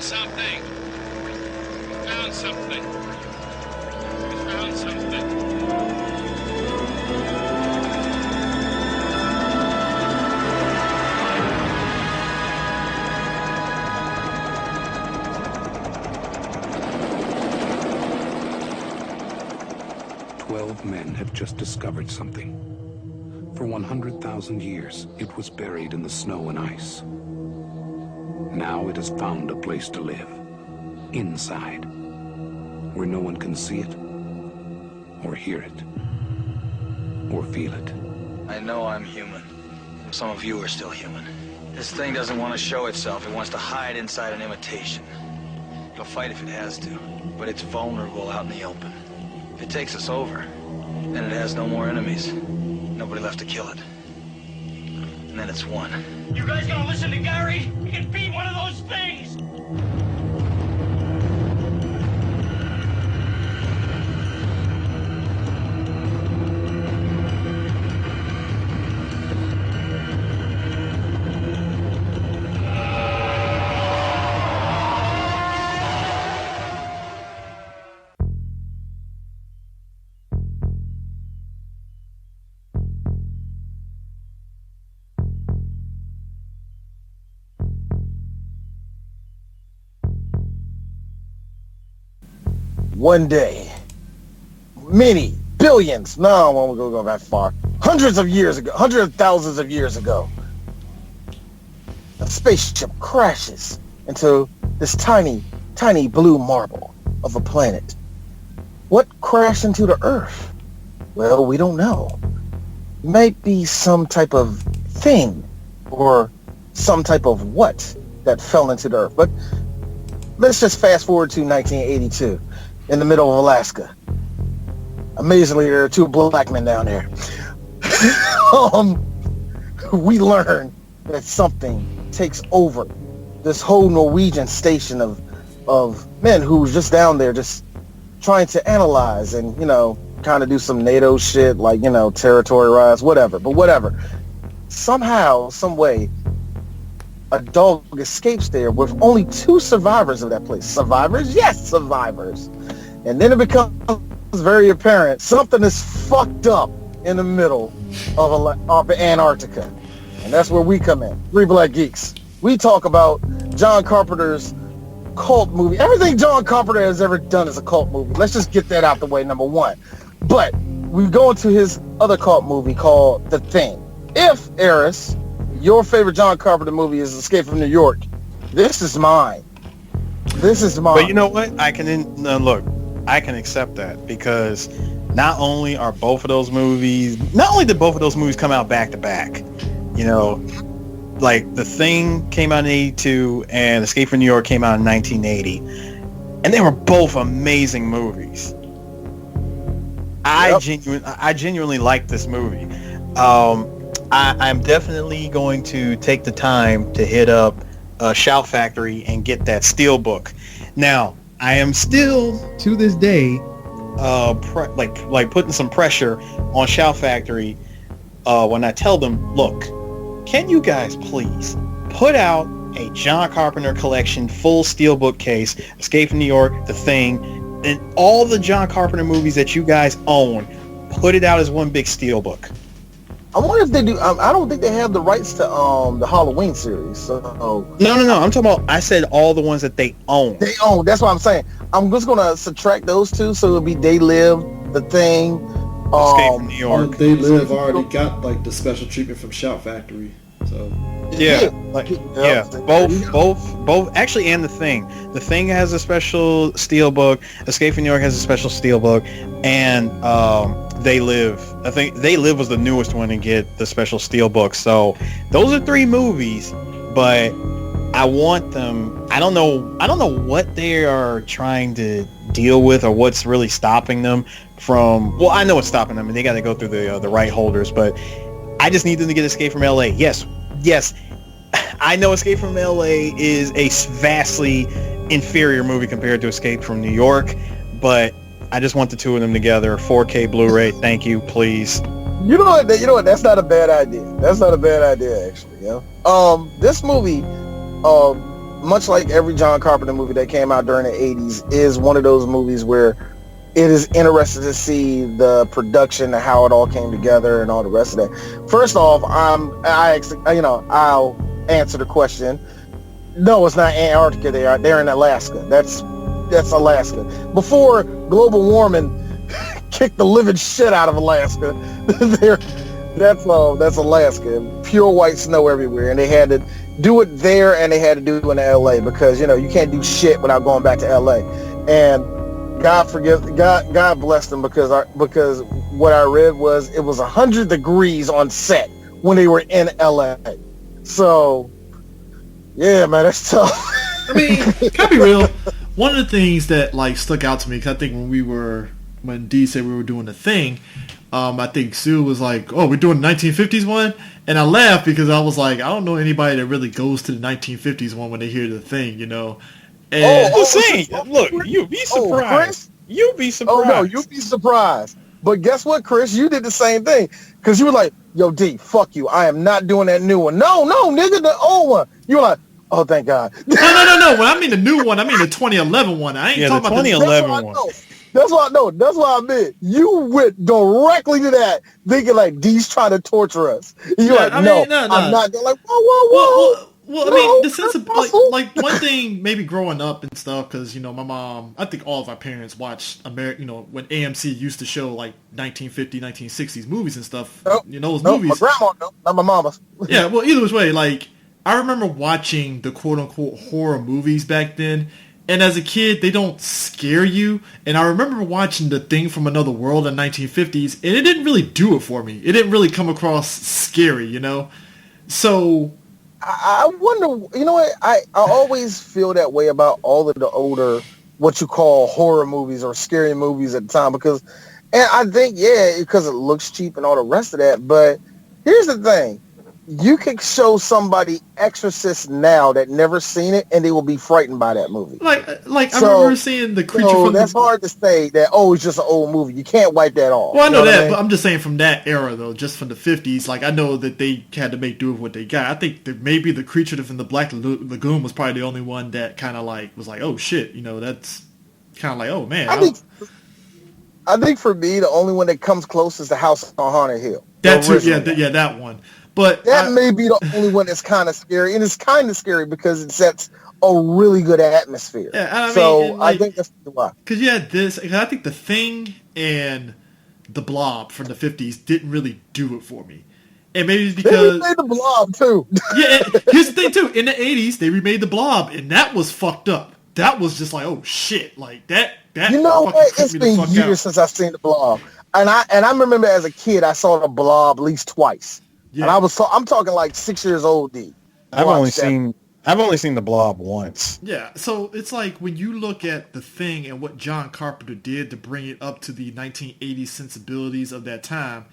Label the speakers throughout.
Speaker 1: found something. We found something. We found something.
Speaker 2: 12 men had just discovered something. For 100,000 years, it was buried in the snow and ice. Now it has found a place to live. Inside. Where no one can see it, or hear it, or feel it.
Speaker 3: I know I'm human. Some of you are still human. This thing doesn't want to show itself. It wants to hide inside an imitation. It'll fight if it has to, but it's vulnerable out in the open. If it takes us over, then it has no more enemies. Nobody left to kill it. And then it's won.
Speaker 4: You guys gonna listen to Gary? He can beat one of those things!
Speaker 5: One day, many billions, no, I won't go that far, hundreds of years ago, hundreds of thousands of years ago, a spaceship crashes into this tiny, tiny blue marble of a planet. What crashed into the Earth? Well, we don't know. It might be some type of thing or some type of what that fell into the Earth. But let's just fast forward to 1982. In the middle of Alaska. Amazingly, there are two black men down there. We learn that something takes over this whole Norwegian station of men who's just down there just trying to analyze and, you know, kind of do some NATO shit, like, you know, territory rise, whatever. But whatever. Somehow, some way, a dog escapes there with only two survivors of that place. Survivors? Yes, survivors. And then it becomes very apparent something is fucked up in the middle of Antarctica. And that's where we come in. Three Black Geeks. We talk about John Carpenter's cult movie. Everything John Carpenter has ever done is a cult movie. Let's just get that out the way, number one. But we go into his other cult movie called The Thing. If, Eris, your favorite John Carpenter movie is Escape from New York, this is mine. This is mine.
Speaker 6: But you know what? I can accept that because not only did both of those movies come out back to back, you know, like The Thing came out in 82 and Escape from New York came out in 1980, and they were both amazing movies. Yep. I genuinely like this movie. I'm definitely going to take the time to hit up Shout Factory and get that Steelbook. Now, I am still, to this day, putting some pressure on Shout Factory when I tell them, look, can you guys please put out a John Carpenter collection, full Steelbook case, Escape from New York, The Thing, and all the John Carpenter movies that you guys own, put it out as one big Steelbook.
Speaker 5: I wonder if they do. I don't think they have the rights to the Halloween series. So
Speaker 6: no. I'm talking about. I said all the ones that they own.
Speaker 5: They own. That's what I'm saying. I'm just gonna subtract those two, so it'll be They Live, The Thing,
Speaker 6: Escape from New York.
Speaker 7: They Live already got like the special treatment from Shout Factory. So
Speaker 6: both actually, and The Thing. The Thing has a special Steelbook. Escape from New York has a special Steelbook, and They Live. I think They Live was the newest one to get the special Steelbook. So those are three movies, but I want them. I don't know what they are trying to deal with or what's really stopping them from. Well, I know what's stopping them, and they got to go through the right holders. But I just need them to get Escape from LA. Yes. I know Escape from LA is a vastly inferior movie compared to Escape from New York, but I just want the two of them together. 4K Blu-ray, thank you, please.
Speaker 5: You know what? That's not a bad idea. That's not a bad idea, actually. Yeah. This movie, much like every John Carpenter movie that came out during the 80s, is one of those movies where it is interesting to see the production and how it all came together and all the rest of that. First off, I'll answer the question. No, it's not Antarctica. They're in Alaska. That's Alaska. Before global warming kicked the living shit out of Alaska, that's Alaska. Pure white snow everywhere, and they had to do it there, and they had to do it in LA because you can't do shit without going back to LA. And God bless them because what I read was it was 100 degrees on set when they were in LA. So yeah, man, that's tough.
Speaker 8: I mean, can I be real? One of the things that like stuck out to me, because I think when Dee said we were doing the thing, I think Sue was like, "Oh, we're doing the 1950s one," and I laughed because I was like, I don't know anybody that really goes to the 1950s one when they hear the thing, And
Speaker 6: look, you'd be surprised. You'd be surprised.
Speaker 5: Oh no, you'd be surprised. But guess what, Chris? You did the same thing because you were like, "Yo, D, fuck you. I am not doing that new one." No, nigga, the old one. You were like, "Oh, thank God."
Speaker 8: No. When I mean the new one, I mean the 2011 one. I ain't talking about the
Speaker 6: 2011 one.
Speaker 5: That's what I know. That's what I meant. You went directly to that, thinking like D's trying to torture us. You're like, no, I'm not. They're like, whoa.
Speaker 8: Well, I mean, the sense of like one thing, maybe growing up and stuff, because my mom, I think all of our parents watched when AMC used to show like 1950, 1960s movies and stuff. Those movies.
Speaker 5: My grandma, no, not my mama's.
Speaker 8: Yeah, well, either which way, like I remember watching the quote unquote horror movies back then. And as a kid, they don't scare you. And I remember watching The Thing from Another World in the 1950s, and it didn't really do it for me. It didn't really come across scary, So
Speaker 5: I wonder, what? I always feel that way about all of the older, what you call horror movies or scary movies at the time. And I think, because it looks cheap and all the rest of that. But here's the thing. You can show somebody Exorcist now that never seen it, and they will be frightened by that movie.
Speaker 8: Like I remember seeing the creature from.
Speaker 5: That's hard to say that. Oh, it's just an old movie. You can't wipe that off.
Speaker 8: Well, I know that, but I'm just saying from that era though, just from the 50s. Like I know that they had to make do with what they got. I think that maybe the creature from the Black Lagoon was probably the only one that kind of like was like, oh shit, that's kind of like, oh man.
Speaker 5: I think for me, the only one that comes close is the House on Haunted Hill.
Speaker 8: That too, that one. But
Speaker 5: that may be the only one that's kind of scary, and it's kind of scary because it sets a really good atmosphere.
Speaker 8: Yeah,
Speaker 5: I think that's why.
Speaker 8: Because you had this, I think The Thing and The Blob from the 50s didn't really do it for me. And maybe it's because...
Speaker 5: They remade The Blob, too.
Speaker 8: Yeah, here's the thing, too. In the 80s, they remade The Blob, and that was fucked up. That was just like, oh, shit. Like, that
Speaker 5: you know what? It's been years since I've seen The Blob. And I remember as a kid, I saw The Blob at least twice. Yeah. And I'm talking like 6 years old, D.
Speaker 6: I've only seen The Blob once.
Speaker 8: Yeah, so it's like when you look at The Thing and what John Carpenter did to bring it up to the 1980s sensibilities of that time,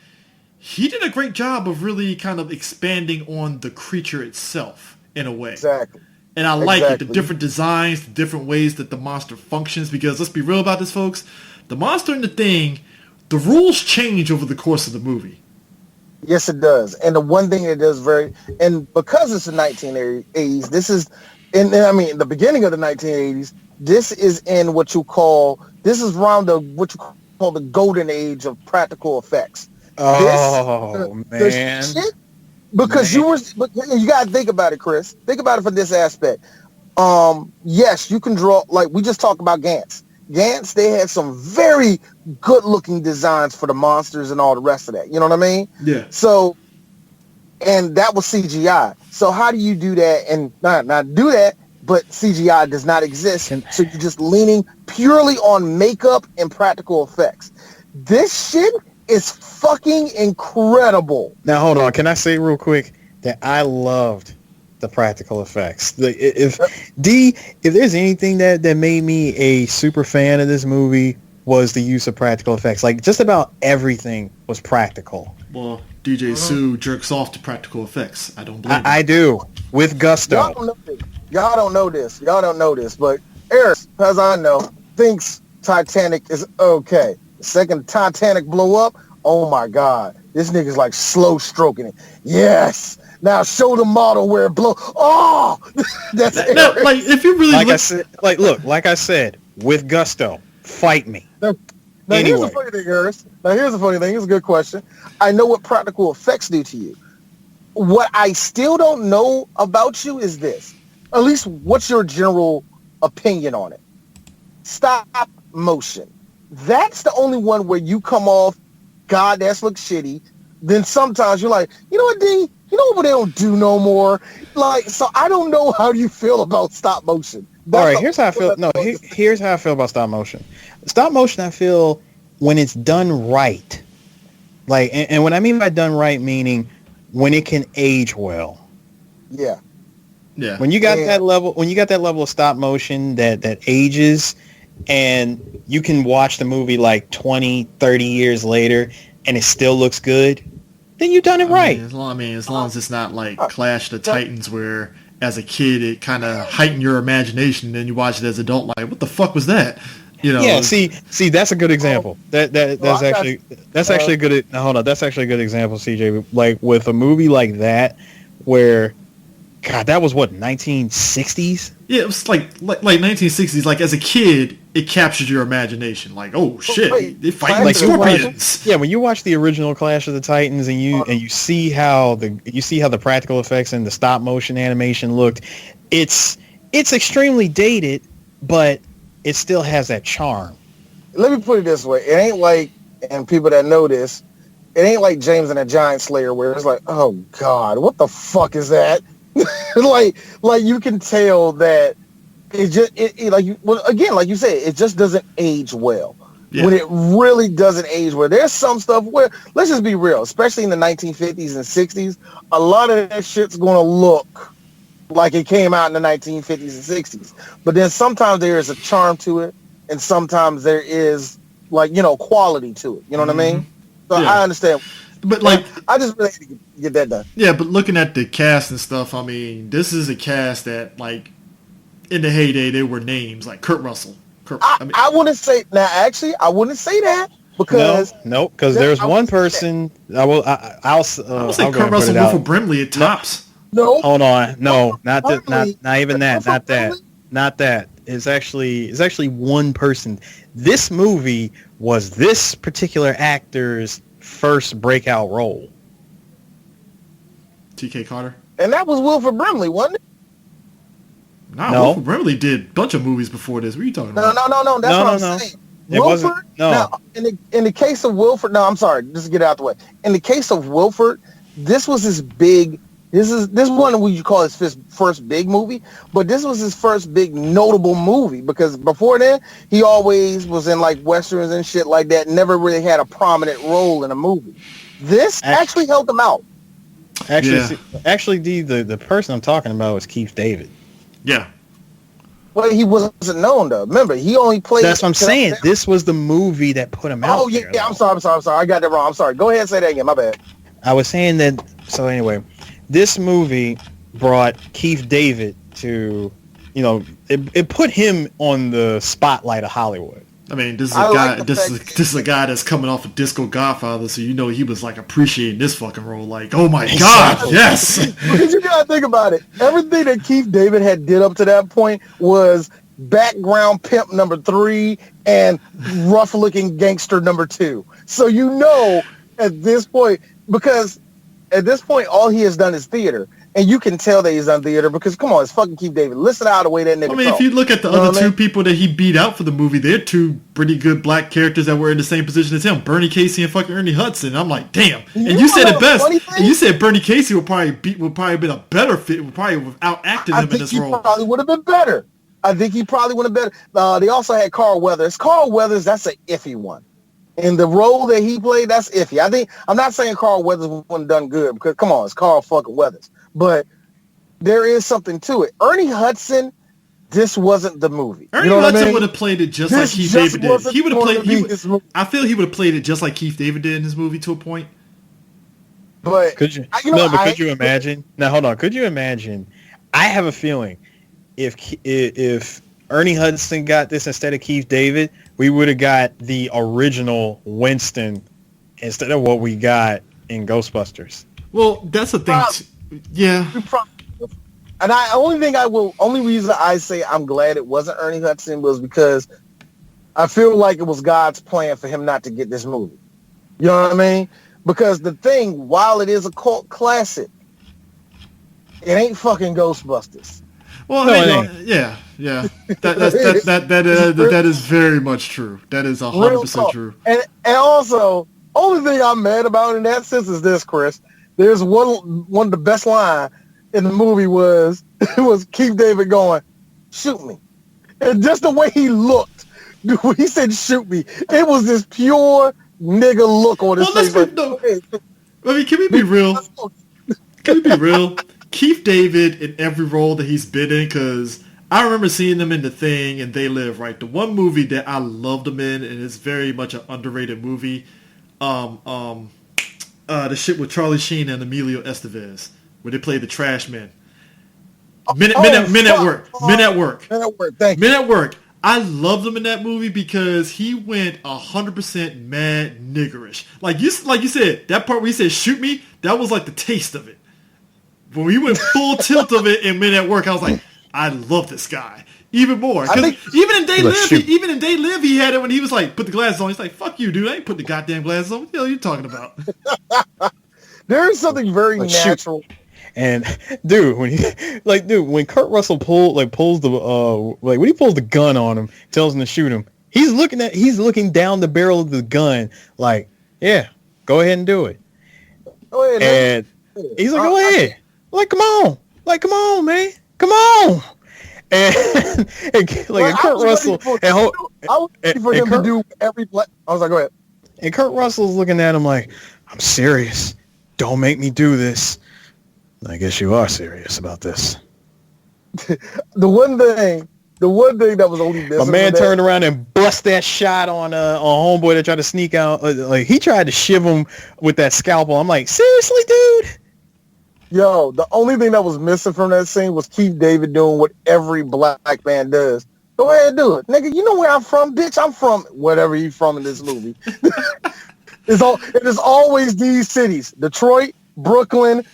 Speaker 8: he did a great job of really kind of expanding on the creature itself in a way.
Speaker 5: Exactly.
Speaker 8: And I like it, the different designs, the different ways that the monster functions, because let's be real about this, folks. The monster and The Thing, the rules change over the course of the movie.
Speaker 5: Yes, it does. And the one thing it does and because it's the 1980s, this is, the beginning of the 1980s, this is in what you call, this is around what you call the golden age of practical effects.
Speaker 6: Man.
Speaker 5: Because you got to think about it, Chris. Think about it from this aspect. Yes, you can draw, like we just talked about Gantz. Gantz, they had some very good-looking designs for the monsters and all the rest of that. You know what I mean?
Speaker 8: Yeah.
Speaker 5: So, and that was CGI. So how do you do that and not do that, but CGI does not exist, so you're just leaning purely on makeup and practical effects. This shit is fucking incredible.
Speaker 6: Now, hold on. Can I say real quick that I loved the practical effects? If there's anything that made me a super fan of this movie was the use of practical effects. Like, just about everything was practical.
Speaker 8: Well, DJ Sue jerks off to practical effects. I don't blame him.
Speaker 6: I do, with gusto.
Speaker 5: Y'all don't know this, but Eric, as I know, thinks Titanic is okay. The second Titanic blow up, oh my God, this nigga's like slow stroking it. Yes, Now show the model where it blow. Oh, that's
Speaker 8: Now, like if you really
Speaker 6: like I said, with gusto, fight me.
Speaker 5: Now
Speaker 6: Anyway.
Speaker 5: here's the funny thing, Harris. Now here's the funny thing. It's a good question. I know what practical effects do to you. What I still don't know about you is this. At least, what's your general opinion on it? Stop motion. That's the only one where you come off, God, that's looks shitty. Then sometimes you're like, you know what, D? You know what they don't do no more? Like, so I don't know how you feel about stop motion.
Speaker 6: All right, here's how I feel. No, here's how I feel about stop motion. Stop motion, I feel when it's done right. Like, and what I mean by done right, meaning when it can age well.
Speaker 5: Yeah.
Speaker 8: Yeah.
Speaker 6: When you got that level of stop motion that ages, and you can watch the movie like 20, 30 years later and it still looks good, then you've done it right.
Speaker 8: As long as it's not like Clash of the Titans where as a kid it kind of heightened your imagination, and then you watch it as an adult like, what the fuck was that? You know?
Speaker 6: Yeah, see, that's a good example. That's actually a good. Hold on, that's actually a good example, CJ. Like with a movie like that, where, God, that was what 1960s.
Speaker 8: Yeah, it was like 1960s. Like as a kid, it captured your imagination. Like, oh shit, they fight like scorpions.
Speaker 6: Yeah, when you watch the original Clash of the Titans and you see how the practical effects and the stop motion animation looked, it's extremely dated, but it still has that charm.
Speaker 5: Let me put it this way. It ain't like, and people that know this, it ain't like James and the Giant Slayer where it's like, oh God, what the fuck is that? like you can tell that it just like you said, it just doesn't age well. Yeah. When it really doesn't age well. There's some stuff where, let's just be real, especially in the 1950s and 60s, a lot of that shit's gonna look like it came out in the 1950s and 60s. But then sometimes there is a charm to it, and sometimes there is, like, you know, quality to it. You know what I mean? So yeah. I understand.
Speaker 8: But, like,
Speaker 5: I just really had to get that done.
Speaker 8: Yeah, but looking at the cast and stuff, I mean, this is a cast that, like, in the heyday, they were names, like Kurt Russell.
Speaker 5: I wouldn't say, now, actually, I wouldn't say that. Because
Speaker 6: no, because there's one person. I'll
Speaker 8: say Kurt Russell, Wilfred Brimley at tops.
Speaker 5: No.
Speaker 6: Hold on. No, not even that. Not that. It's actually one person. This movie was this particular actor's first breakout role.
Speaker 8: T.K. Carter.
Speaker 5: And that was Wilfred Brimley, wasn't it?
Speaker 8: No, Wilfred Brimley did a bunch of movies before this. What are you talking about?
Speaker 5: No. That's what I'm saying. Wilfred, now, in the case of Wilfred, no, I'm sorry, just to get it out the way. In the case of Wilfred, this was his big. This one what you call his first big movie, but this was his first big notable movie because before then he always was in like westerns and shit like that. Never really had a prominent role in a movie. This actually helped him out.
Speaker 6: Actually, the person I'm talking about was Keith David.
Speaker 8: Yeah.
Speaker 5: Well, he wasn't known though. Remember, he only played.
Speaker 6: That's what I'm saying. This was the movie that put him out.
Speaker 5: Oh yeah, I'm sorry. I got that wrong. I'm sorry. Go ahead and say that again. My bad.
Speaker 6: I was saying that. So anyway. This movie brought Keith David to, you know, it put him on the spotlight of Hollywood.
Speaker 8: I mean, this is a guy. This is a guy that's coming off of Disco Godfather, so you know he was like appreciating this fucking role. Like, oh my God, yes.
Speaker 5: Because you gotta think about it. Everything that Keith David had did up to that point was background pimp number 3 and rough looking gangster number 2. So you know at this point, because at this point, all he has done is theater. And you can tell that he's done theater because, come on, it's fucking Keith David. Listen to how the way that nigga
Speaker 8: if you look at the other two people that he beat out for the movie, they're two pretty good black characters that were in the same position as him. Bernie Casey and fucking Ernie Hudson. I'm like, damn. And you said it best. And you said Bernie Casey would probably have been a better fit. Would probably have out-acted him in this role.
Speaker 5: I think he probably would have been better. They also had Carl Weathers. Carl Weathers, that's an iffy one. And the role that he played, that's iffy. I'm not saying Carl Weathers wouldn't done good because, come on, it's Carl fucking Weathers. But there is something to it. Ernie Hudson, this wasn't the movie.
Speaker 8: Ernie Hudson would have played it just like Keith David did. He would have played. I feel he would have played it just like Keith David did in his movie to a point.
Speaker 5: But
Speaker 6: could you imagine? Now hold on. Could you imagine? I have a feeling if Ernie Hudson got this instead of Keith David, we would have got the original Winston instead of what we got in Ghostbusters.
Speaker 8: Well, that's the thing. Yeah.
Speaker 5: And only reason I say I'm glad it wasn't Ernie Hudson was because I feel like it was God's plan for him not to get this movie. You know what I mean? Because the thing, while it is a cult classic, it ain't fucking Ghostbusters.
Speaker 8: Well,
Speaker 6: No,
Speaker 8: I
Speaker 6: it
Speaker 8: mean, yeah. That is very much true. That is 100% true.
Speaker 5: And also, only thing I'm mad about in that sense is this, Chris. There's one of the best line in the movie was Keith David going, "Shoot me," and just the way he looked when he said "shoot me," it was this pure nigga look on his face.
Speaker 8: I mean, can we be real? Can we be real? Keith David in every role that he's been in, because I remember seeing them in The Thing and They Live, right? The one movie that I loved him in, and it's very much an underrated movie. The shit with Charlie Sheen and Emilio Estevez, where they play the trash men. Men at Work.
Speaker 5: Thank you.
Speaker 8: Men at Work. I loved him in that movie because he went 100% mad niggerish. Like you said, that part where he said "shoot me," that was like the taste of it. When we went full tilt of it in Men at Work, I was like, I love this guy even more. Because even in They Live, he had it when he was like, put the glasses on. He's like, fuck you, dude. I ain't putting the goddamn glasses on. What the hell are you talking about?
Speaker 5: There is something very natural.
Speaker 6: And dude, when Kurt Russell pulls the gun on him, tells him to shoot him, he's looking down the barrel of the gun like, yeah, go ahead and do it.
Speaker 5: Go ahead,
Speaker 6: and he's like, go ahead. Like, come on, man. Come on. And Kurt Russell. I was ready for him to do every play. I was like, go ahead. And Kurt Russell's looking at him like, I'm serious. Don't make me do this. I guess you are serious about this.
Speaker 5: The one thing that was only missing.
Speaker 6: My man turned around and bust that shot on homeboy that tried to sneak out. Like, he tried to shiv him with that scalpel. I'm like, seriously, dude?
Speaker 5: Yo, the only thing that was missing from that scene was Keith David doing what every black man does. Go ahead and do it. Nigga, you know where I'm from, bitch? I'm from whatever you from in this movie. It is always these cities. Detroit, Brooklyn,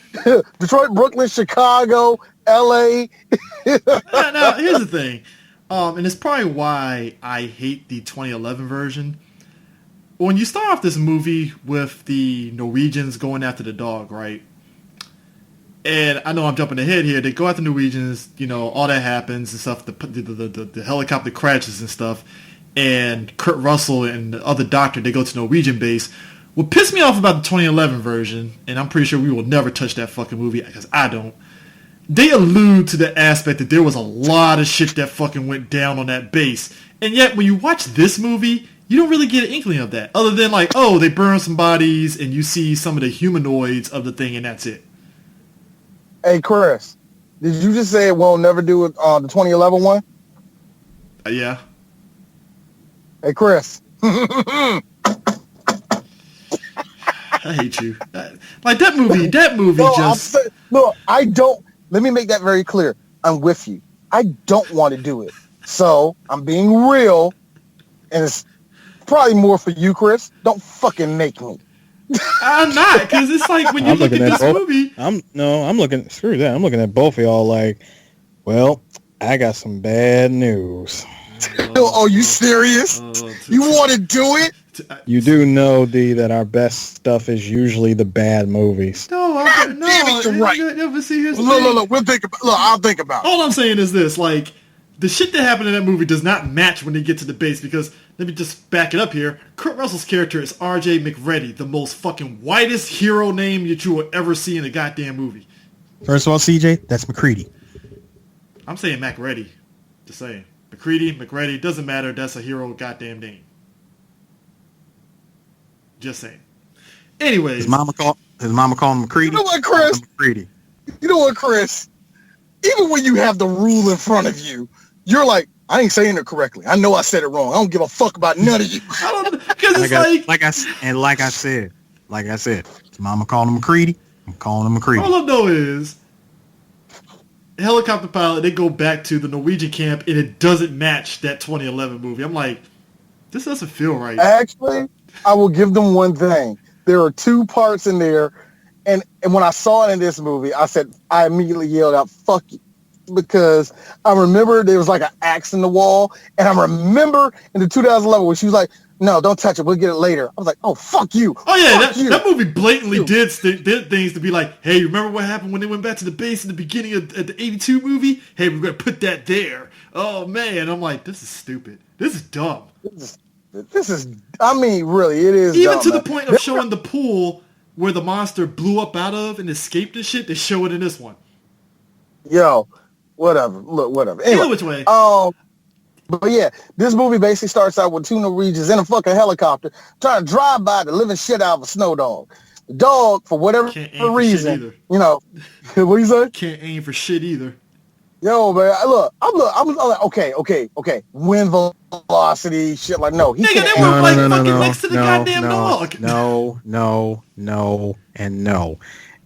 Speaker 5: Chicago, LA.
Speaker 8: Now, here's the thing. And it's probably why I hate the 2011 version. When you start off this movie with the Norwegians going after the dog, right? And I know I'm jumping ahead here. They go after the Norwegians, all that happens and stuff. The helicopter crashes and stuff. And Kurt Russell and the other doctor, they go to Norwegian base. What pissed me off about the 2011 version, and I'm pretty sure we will never touch that fucking movie because I don't, they allude to the aspect that there was a lot of shit that fucking went down on that base. And yet, when you watch this movie, you don't really get an inkling of that. Other than like, oh, they burn some bodies and you see some of the humanoids of the thing and that's it.
Speaker 5: Hey, Chris, did you just say we'll never do it on the 2011 one?
Speaker 8: Yeah.
Speaker 5: Hey, Chris.
Speaker 8: I hate you. Like that movie
Speaker 5: I don't. Let me make that very clear. I'm with you. I don't want to do it. So I'm being real, and it's probably more for you, Chris. Don't fucking make me.
Speaker 8: I'm not, because it's like when you look at this movie.
Speaker 6: Screw that. I'm looking at both of y'all like, well, I got some bad news.
Speaker 5: Oh, you serious? You want to do it?
Speaker 6: You do know, D, that our best stuff is usually the bad movies.
Speaker 8: No,
Speaker 5: damn it, you're right.
Speaker 8: But see, here's the
Speaker 5: look, we'll think about. Look, I'll think about it.
Speaker 8: All I'm saying is this: like, the shit that happened in that movie does not match when they get to the base. Because let me just back it up here. Kurt Russell's character is R.J. McReady, the most fucking whitest hero name that you will ever see in a goddamn movie.
Speaker 6: First of all, CJ, that's McCready.
Speaker 8: I'm saying McReady. Just saying. McReady, doesn't matter. That's a hero goddamn name. Just saying. Anyways.
Speaker 6: His mama called him McCready.
Speaker 5: You know what, Chris?
Speaker 6: McCready.
Speaker 5: You know what, Chris? Even when you have the rule in front of you, you're like, I ain't saying it correctly. I know I said it wrong. I don't give a fuck about none of you.
Speaker 8: I don't know, because it's
Speaker 6: like I said, his mama called him McCready. I'm calling him McCready.
Speaker 8: All I know is helicopter pilot, they go back to the Norwegian camp and it doesn't match that 2011 movie. I'm like, this doesn't feel right.
Speaker 5: Actually, I will give them one thing. There are two parts in there And when I saw it in this movie, I immediately yelled out, "Fuck you." Because I remember there was like an axe in the wall. And I remember in the 2011 when she was like, "No, don't touch it. We'll get it later." I was like, "Oh, fuck you."
Speaker 8: Oh yeah,
Speaker 5: fuck
Speaker 8: that movie blatantly did things to be like, hey, remember what happened when they went back to the base in the beginning of the 82 movie? Hey, we're going to put that there. Oh man, I'm like, this is stupid. This is dumb.
Speaker 5: This is, I mean, really, it is
Speaker 8: Even
Speaker 5: dumb,
Speaker 8: to
Speaker 5: man.
Speaker 8: the point of showing the pool where the monster blew up out of and escaped and shit, they show it in this one.
Speaker 5: Yo, whatever. Look, whatever. Anyway,
Speaker 8: Either which way.
Speaker 5: But yeah, this movie basically starts out with two Norwegians in a fucking helicopter trying to drive by the living shit out of a snow dog. The dog, for whatever reason, you know, what you say?
Speaker 8: Can't aim for shit either.
Speaker 5: Yo, man, I'm like, okay. Wind velocity, shit like, no. He
Speaker 8: Nigga,
Speaker 5: can't
Speaker 8: they were like fucking
Speaker 6: no,
Speaker 8: next to the goddamn dog.
Speaker 6: No, and no.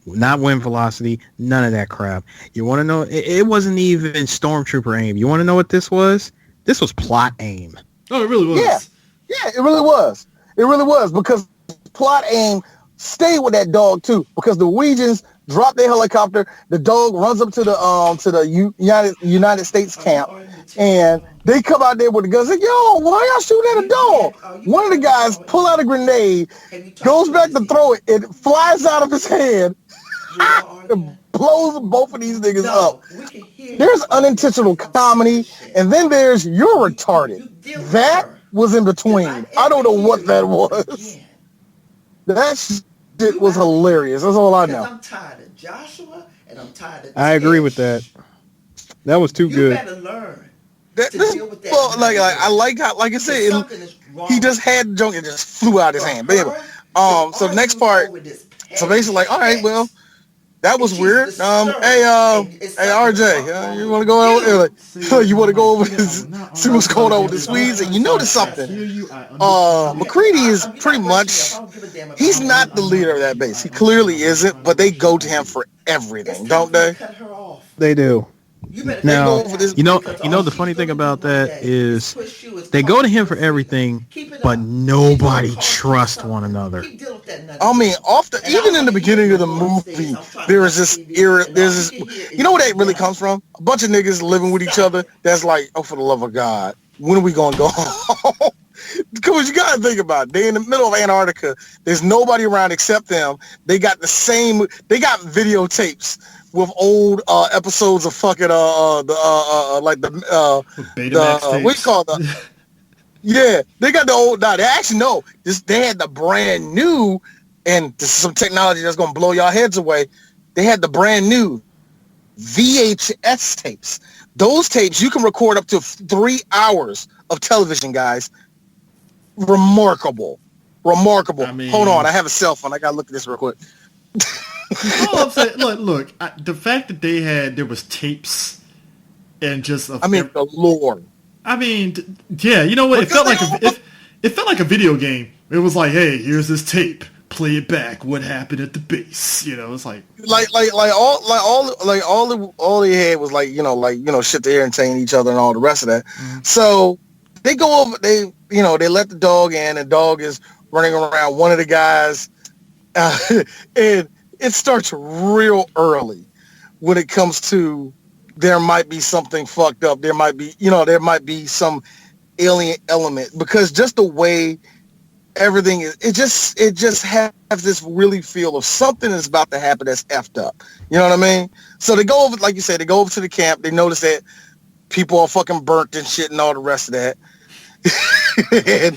Speaker 6: Not wind velocity, none of that crap. You want to know? It wasn't even stormtrooper aim. You want to know what this was? This was plot aim.
Speaker 8: Oh, it really was.
Speaker 5: Yeah, it really was. It really was, because plot aim stayed with that dog too, because the Norwegians drop their helicopter, the dog runs up to the United States camp, and they come out there with the guns like, yo, why y'all shooting at a dog? One of the guys pull out a grenade, goes back to throw it, it flies out of his hand, and blows both of these niggas up. There's unintentional comedy, and then there's you're retarded. That was in between. I don't know what that was. That shit was hilarious. That's all I know.
Speaker 9: I'm tired of Joshua, and I'm tired of
Speaker 6: I agree with that. That was too good.
Speaker 9: You better learn.
Speaker 5: Well, I like how, like I said, he just had the junk and just flew out his hand. But anyway, so the next part, so basically, like, all right, well, that was weird. Hey, RJ, you want to go over? You want to go over see what's going on with the Swedes? And you notice something? McCready is pretty much, he's not the leader of that base. He clearly isn't, but they go to him for everything, don't they?
Speaker 6: They do. Now, you know the funny thing about that is they go to him for everything, but nobody trusts one another.
Speaker 5: I mean, even in the beginning of the movie, there's this, you know where that really comes from? A bunch of niggas living with each other that's like, oh, for the love of God, when are we going to go home? Because you got to think about it. They're in the middle of Antarctica. There's nobody around except them. They got videotapes with old episodes of fucking what you call the yeah, they got the old. They actually no, they had the brand new, and this is some technology that's gonna blow y'all heads away. They had the brand new VHS tapes. Those tapes you can record up to 3 hours of television, guys. Remarkable. I mean, hold on, I have a cell phone. I gotta look at this real quick.
Speaker 8: All I'm saying, look, the fact that there was tapes and just
Speaker 5: the lore.
Speaker 8: I mean, yeah, you know what? It felt like a video game. It was like, hey, here's this tape. Play it back. What happened at the base? You know, it's like all they had was shit to entertain each other and all the rest of that. Mm-hmm. So they go over. They let the dog in, and the dog is running around. One of the guys, and it starts real early when it comes to there might be something fucked up. There might be some alien element, because just the way everything is, it just has this really feel of something is about to happen that's effed up. You know what I mean? So they go over, like you said, they go over to the camp. They notice that people are fucking burnt and shit and all the rest of that. And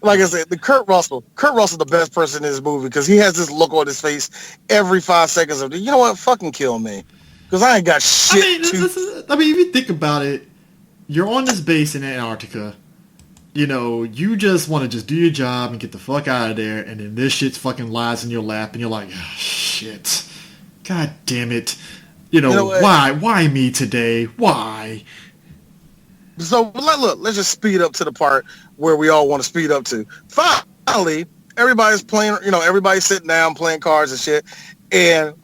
Speaker 8: like I said, Kurt Russell, the best person in this movie, because he has this look on his face every 5 seconds of, you know what, fucking kill me, because I ain't got shit. I mean, if you think about it, you're on this base in Antarctica. You know, you just want to just do your job and get the fuck out of there, and then this shit's fucking lies in your lap, and you're like, oh, shit, god damn it. You know why me today? Why?
Speaker 5: So look, let's just speed up to the part where we all want to speed up to. Finally, everybody's playing, everybody's sitting down playing cards and shit, and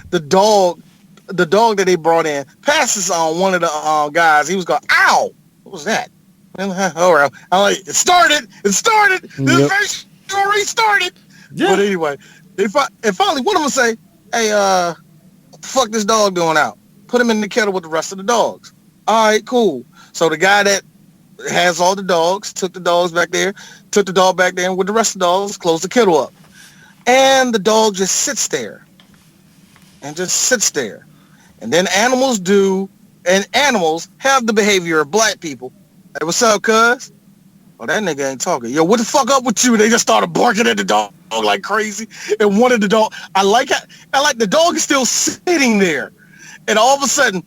Speaker 5: the dog that they brought in passes on one of the guys. He was going, ow, what was that? All right, I'm like, it started. This first story started. Yeah. But anyway, and finally one of them say, hey, what the fuck this dog doing out? Put him in the kennel with the rest of the dogs. All right, cool. So the guy that has all the dogs took the dog back there and with the rest of the dogs, closed the kennel up. And the dog just sits there. And then animals have the behavior of black people. Hey, what's up, cuz? Oh, that nigga ain't talking. Yo, what the fuck up with you? They just started barking at the dog like crazy. And one of the dog, I like the dog is still sitting there. And all of a sudden,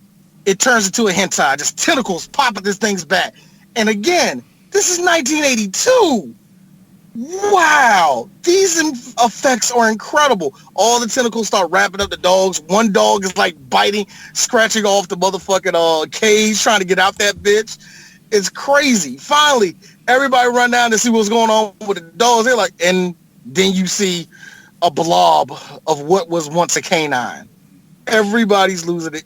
Speaker 5: it turns into a hentai. Just tentacles pop at this thing's back. And again, this is 1982. Wow. These effects are incredible. All the tentacles start wrapping up the dogs. One dog is like biting, scratching off the motherfucking cage, trying to get out that bitch. It's crazy. Finally, everybody run down to see what's going on with the dogs. They're like, and then you see a blob of what was once a canine. Everybody's losing it.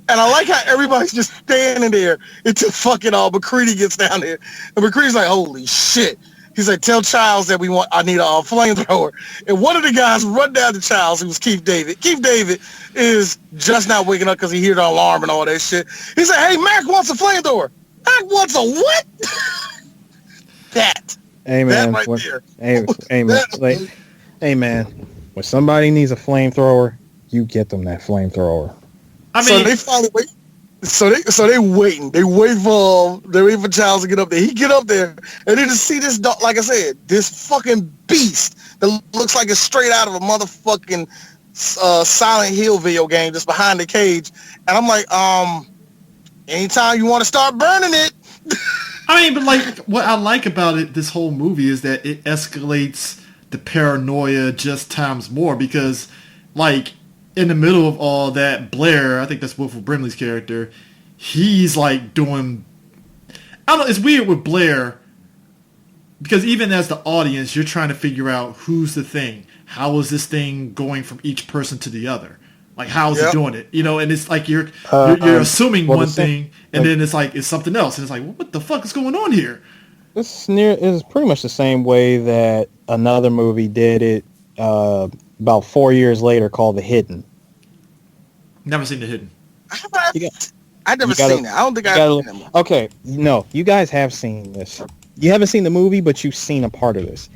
Speaker 5: And I like how everybody's just standing there until fucking McCready gets down there. And McCready's like, holy shit. He's like, tell Childs that I need a flamethrower. And one of the guys run down to Childs, who was Keith David. Keith David is just not waking up because he heard the alarm and all that shit. He's like, hey, Mac wants a flamethrower. Mac wants a what? That.
Speaker 6: Hey, man.
Speaker 5: That right there.
Speaker 6: Hey, man. When somebody needs a flamethrower, you get them that flamethrower.
Speaker 8: I mean,
Speaker 5: so they finally wait. So they waiting. They wait for Childs to get up there. He get up there, and then to see this dog, like I said, this fucking beast that looks like it's straight out of a motherfucking Silent Hill video game just behind the cage. And I'm like, anytime you want to start burning it.
Speaker 8: I mean, but like, what I like about it, this whole movie, is that it escalates the paranoia just times more, because, like, in the middle of all that, Blair, I think that's Wilfred Brimley's character, he's like doing, I don't know, it's weird with Blair, because even as the audience, you're trying to figure out who's the thing. How is this thing going from each person to the other? Like, how is it doing it? You know, and it's like you're assuming one thing, and then it's like, it's something else. And it's like, well, what the fuck is going on here?
Speaker 6: This is pretty much the same way that another movie did it about 4 years later, called The Hidden.
Speaker 8: Never seen The Hidden.
Speaker 5: I've never seen it. I don't think I've seen it.
Speaker 6: Okay, no, you guys have seen this. You haven't seen the movie, but you've seen a part of this.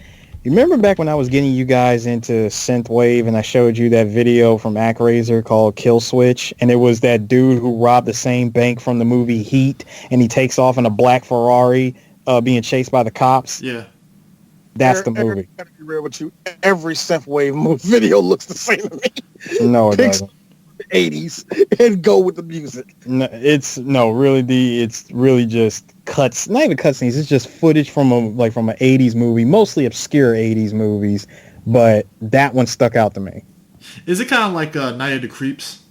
Speaker 6: You remember back when I was getting you guys into synthwave, and I showed you that video from Actraiser called Kill Switch, and it was that dude who robbed the same bank from the movie Heat, and he takes off in a black Ferrari, being chased by the cops.
Speaker 8: Yeah.
Speaker 6: That's the movie.
Speaker 5: I gotta be real with you. Every synthwave movie video looks the same to me.
Speaker 6: No, it doesn't.
Speaker 5: 80s and go with the music.
Speaker 6: No, it's really just cuts, not even cutscenes. It's just footage from an 80s movie, mostly obscure 80s movies. But that one stuck out to me.
Speaker 8: Is it kind of like Night of the Creeps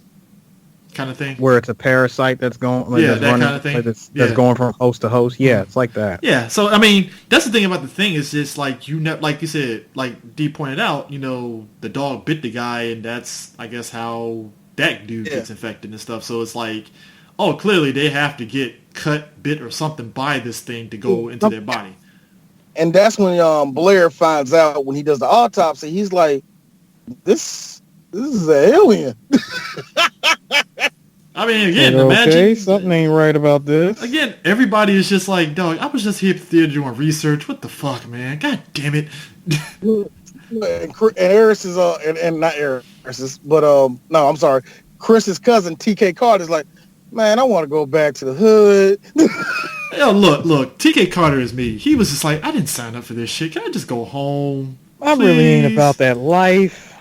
Speaker 8: kind of thing,
Speaker 6: where it's a parasite that's going,
Speaker 8: that kind of thing,
Speaker 6: that's going from host to host? Yeah, it's like that.
Speaker 8: Yeah. So I mean, that's the thing about the thing, is just like like you said, like Dee pointed out, the dog bit the guy, and that's, I guess, how that dude gets infected and stuff. So it's like, oh, clearly they have to get cut, bit, or something by this thing to go into their body.
Speaker 5: And that's when Blair finds out, when he does the autopsy, he's like, this is an alien.
Speaker 8: I mean, again,
Speaker 6: imagine something ain't right about this.
Speaker 8: Again, everybody is just like, dog, I was just here at the theater doing research. What the fuck, man? God damn it.
Speaker 5: And Eris is and not Eris, but no, I'm sorry, Chris's cousin TK Carter is like, man, I want to go back to the hood.
Speaker 8: Yo, look, TK Carter is me. He was just like, I didn't sign up for this shit. Can I just go home?
Speaker 6: I really ain't about that life.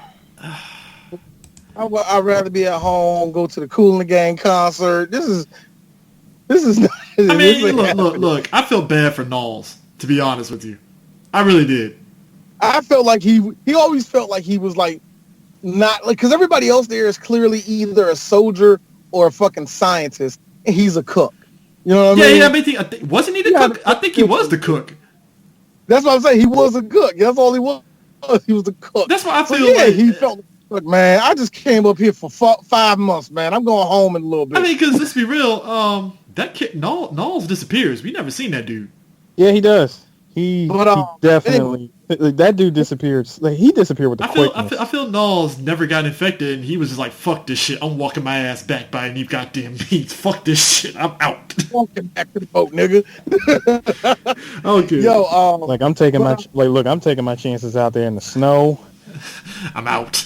Speaker 5: I'd rather be at home, go to the Kool and the Gang concert. This is not,
Speaker 8: I mean, look, I felt bad for Knowles, to be honest with you. I really did.
Speaker 5: I felt like he always felt like he was like, not like, because everybody else there is clearly either a soldier or a fucking scientist, and he's a cook. You know what I mean?
Speaker 8: Yeah, I mean, wasn't he the cook? I think he was the cook.
Speaker 5: That's what I'm saying. He was a cook. That's all he was. He was the cook.
Speaker 8: That's what I feel
Speaker 5: like. He felt like, man, I just came up here for 5 months, man. I'm going home in a little bit.
Speaker 8: I mean, because let's be real, that kid, Knowles disappears. We never seen that dude.
Speaker 6: Yeah, he does. He
Speaker 5: But
Speaker 6: definitely that dude disappeared. Like, he disappeared with the quickness.
Speaker 8: I feel Knowles never got infected, and he was just like, "Fuck this shit. I'm walking my ass back by any goddamn means. Fuck this shit. I'm out."
Speaker 5: walking back to the boat, nigga.
Speaker 8: Okay.
Speaker 5: Yo,
Speaker 6: Like, I'm taking I'm taking my chances out there in the snow.
Speaker 8: I'm out.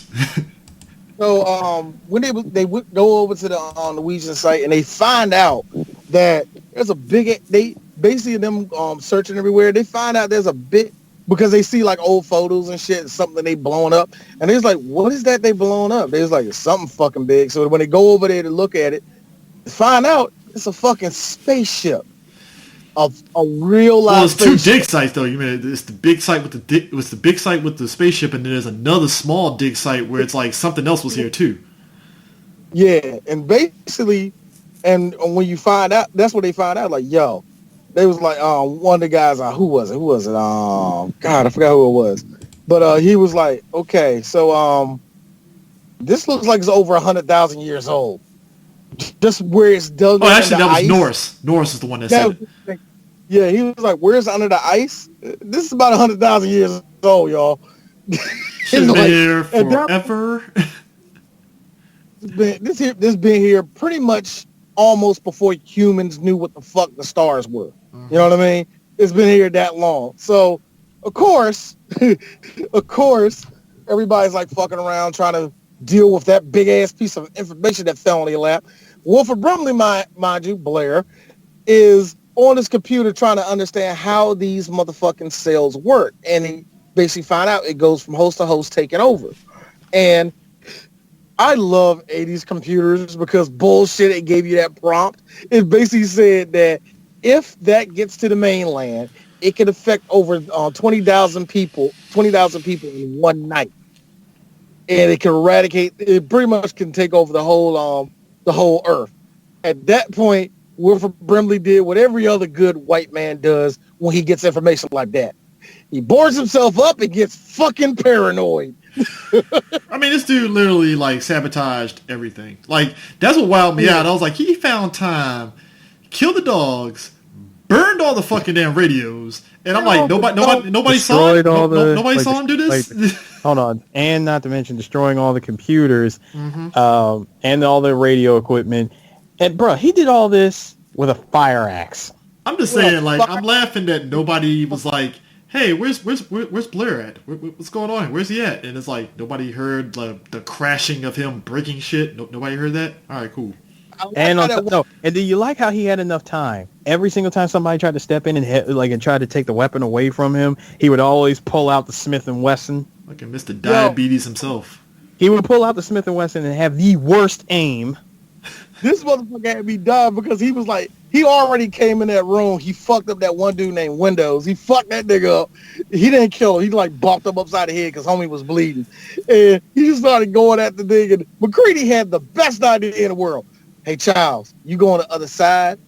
Speaker 5: So when they would go over to the Norwegian site and they find out that there's a big they basically them searching everywhere, they find out there's a bit because they see like old photos and shit, something they blowing up, and they're like, what is that they blowing up? They're like, it's something fucking big. So when they go over there to look at it, find out it's a fucking spaceship. Of a real life.
Speaker 8: Well, it's two dig sites though. You mean it's the big site with the big site with the spaceship, and then there's another small dig site where it's like something else was here too.
Speaker 5: Yeah, and basically, and when you find out, that's what they find out. Like, yo, they was like, one of the guys, who was it? God, I forgot who it was, but he was like, okay, so this looks like it's over 100,000 years old. Just where it's dug.
Speaker 8: Oh, actually, that was
Speaker 5: ice.
Speaker 8: Norris. Norris is the one that said it.
Speaker 5: Yeah, he was like, "Where's under the ice?" This is about 100,000 years old, y'all.
Speaker 8: Should have been here forever.
Speaker 5: This been here pretty much almost before humans knew what the fuck the stars were. You know what I mean? It's been here that long. So, of course, everybody's like fucking around trying to deal with that big ass piece of information that fell on your lap. Wilfred Brimley, mind you, Blair, is on his computer trying to understand how these motherfucking cells work. And he basically found out it goes from host to host taking over. And I love 80s computers because bullshit, it gave you that prompt. It basically said that if that gets to the mainland, it can affect over 20,000 people in one night. And it can eradicate, it pretty much can take over the whole earth. At that point, Wilfred Brimley did what every other good white man does when he gets information like that. He bores himself up and gets fucking paranoid.
Speaker 8: I mean, this dude literally like sabotaged everything. Like, that's what wowed me out. I was like, he found time, killed the dogs, burned all the fucking damn radios, and I'm like, nobody saw him. Nobody saw him do this.
Speaker 6: Hold on, and not to mention destroying all the computers, and all the radio equipment. And bro, he did all this with a fire axe.
Speaker 8: I'm just saying, like, I'm laughing that nobody was like, "Hey, where's Blair at? What's going on? Where's he at?" And it's like nobody heard the crashing of him breaking shit. Nobody heard that. All right, cool.
Speaker 6: And and do you like how he had enough time? Every single time somebody tried to step in and try to take the weapon away from him, he would always pull out the Smith & Wesson.
Speaker 8: Like Mr. Diabetes himself.
Speaker 6: He would pull out the Smith & Wesson and have the worst aim.
Speaker 5: This motherfucker had me done because he was like, he already came in that room. He fucked up that one dude named Windows. He fucked that nigga up. He didn't kill him. He like bopped him upside the head because homie was bleeding. And he just started going at the nigga. And McCready had the best idea in the world. Hey, Charles, you go on the other side.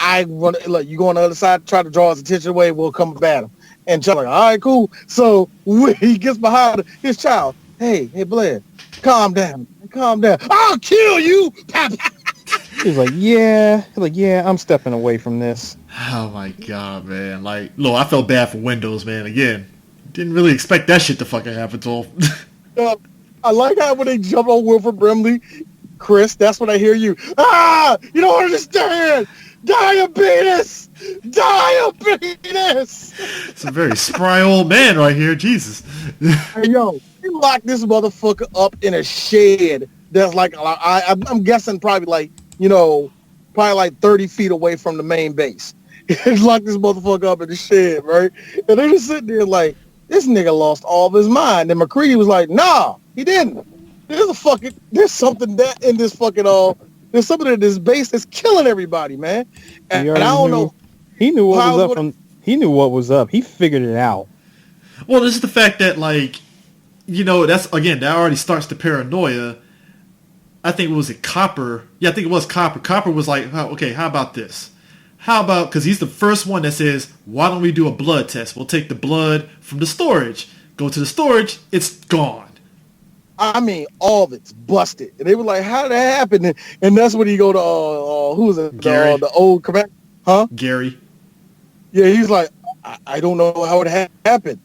Speaker 5: You go on the other side, try to draw his attention away. We'll come at him. And Charles like, all right, cool. So when he gets behind his child, hey, Blair, calm down. I'll kill you.
Speaker 6: He's like, yeah, I'm stepping away from this.
Speaker 8: Oh my god, man! Like, look, I felt bad for Windows, man. Again, didn't really expect that shit to fucking happen to him.
Speaker 5: I like how when they jump on Wilfred Brimley, Chris, that's when I hear you. You don't understand. Diabetes.
Speaker 8: It's a very spry old man right here. Jesus.
Speaker 5: Hey, yo, he locked this motherfucker up in a shed that's like, I'm guessing probably like 30 feet away from the main base. He locked this motherfucker up in the shed, right? And they're just sitting there like, this nigga lost all of his mind. And McCready was like, nah, he didn't. There's something that in this fucking there's something in this base that's killing everybody, man. And I don't know.
Speaker 6: He knew what was up. He knew what was up. He figured it out.
Speaker 8: Well, this is the fact that, like, that already starts the paranoia. I think it was Copper. Yeah, I think it was Copper. Copper was like, okay, how about this? Because he's the first one that says, why don't we do a blood test? We'll take the blood from the storage, go to the storage, it's gone.
Speaker 5: I mean, all of it's busted. And they were like, how did that happen? And that's when you go to, who was it?
Speaker 8: Gary.
Speaker 5: The old commander. Huh?
Speaker 8: Gary.
Speaker 5: Yeah, he's like, I don't know how it happened.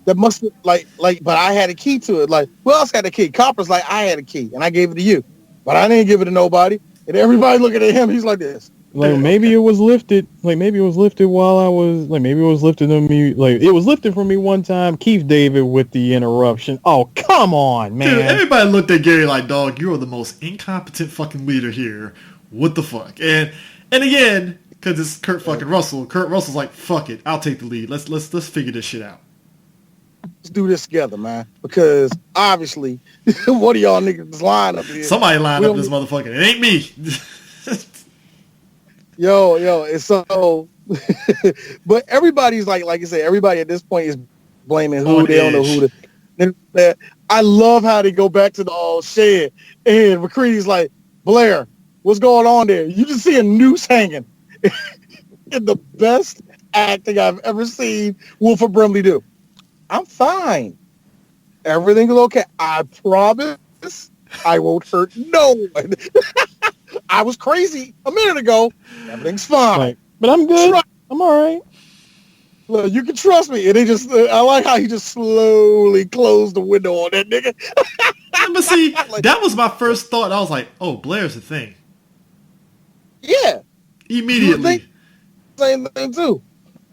Speaker 5: That must have but I had a key to it. Like, who else had a key? Copper's like, I had a key and I gave it to you, but I didn't give it to nobody. And everybody looking at him, he's like this.
Speaker 6: Like maybe it was lifted. Like maybe it was lifted while I was. Like maybe it was lifted to me. Like it was lifted from me one time. Keith David with the interruption. Oh come on, man!
Speaker 8: Dude, everybody looked at Gary like, dog, you are the most incompetent fucking leader here. What the fuck? And again, because it's Kurt fucking Russell. Kurt Russell's like, fuck it, I'll take the lead. Let's figure this shit out.
Speaker 5: Let's do this together, man. Because obviously, one of y'all niggas line up here.
Speaker 8: Somebody line up this motherfucker. It ain't me.
Speaker 5: Yo, it's so. But everybody's like you said, everybody at this point is blaming who they don't know who to. I love how they go back to the shed, and McCready's like, Blair, what's going on there? You just see a noose hanging. In the best acting I've ever seen Wilfred Brimley do. I'm fine. Everything is okay. I promise I won't hurt no one. I was crazy a minute ago. Everything's fine.
Speaker 6: Right. But I'm good. I'm all right.
Speaker 5: Look, you can trust me. And I like how he just slowly closed the window on that nigga.
Speaker 8: But see, that was my first thought. I was like, oh, Blair's the thing.
Speaker 5: Yeah.
Speaker 8: Immediately.
Speaker 5: Same thing too.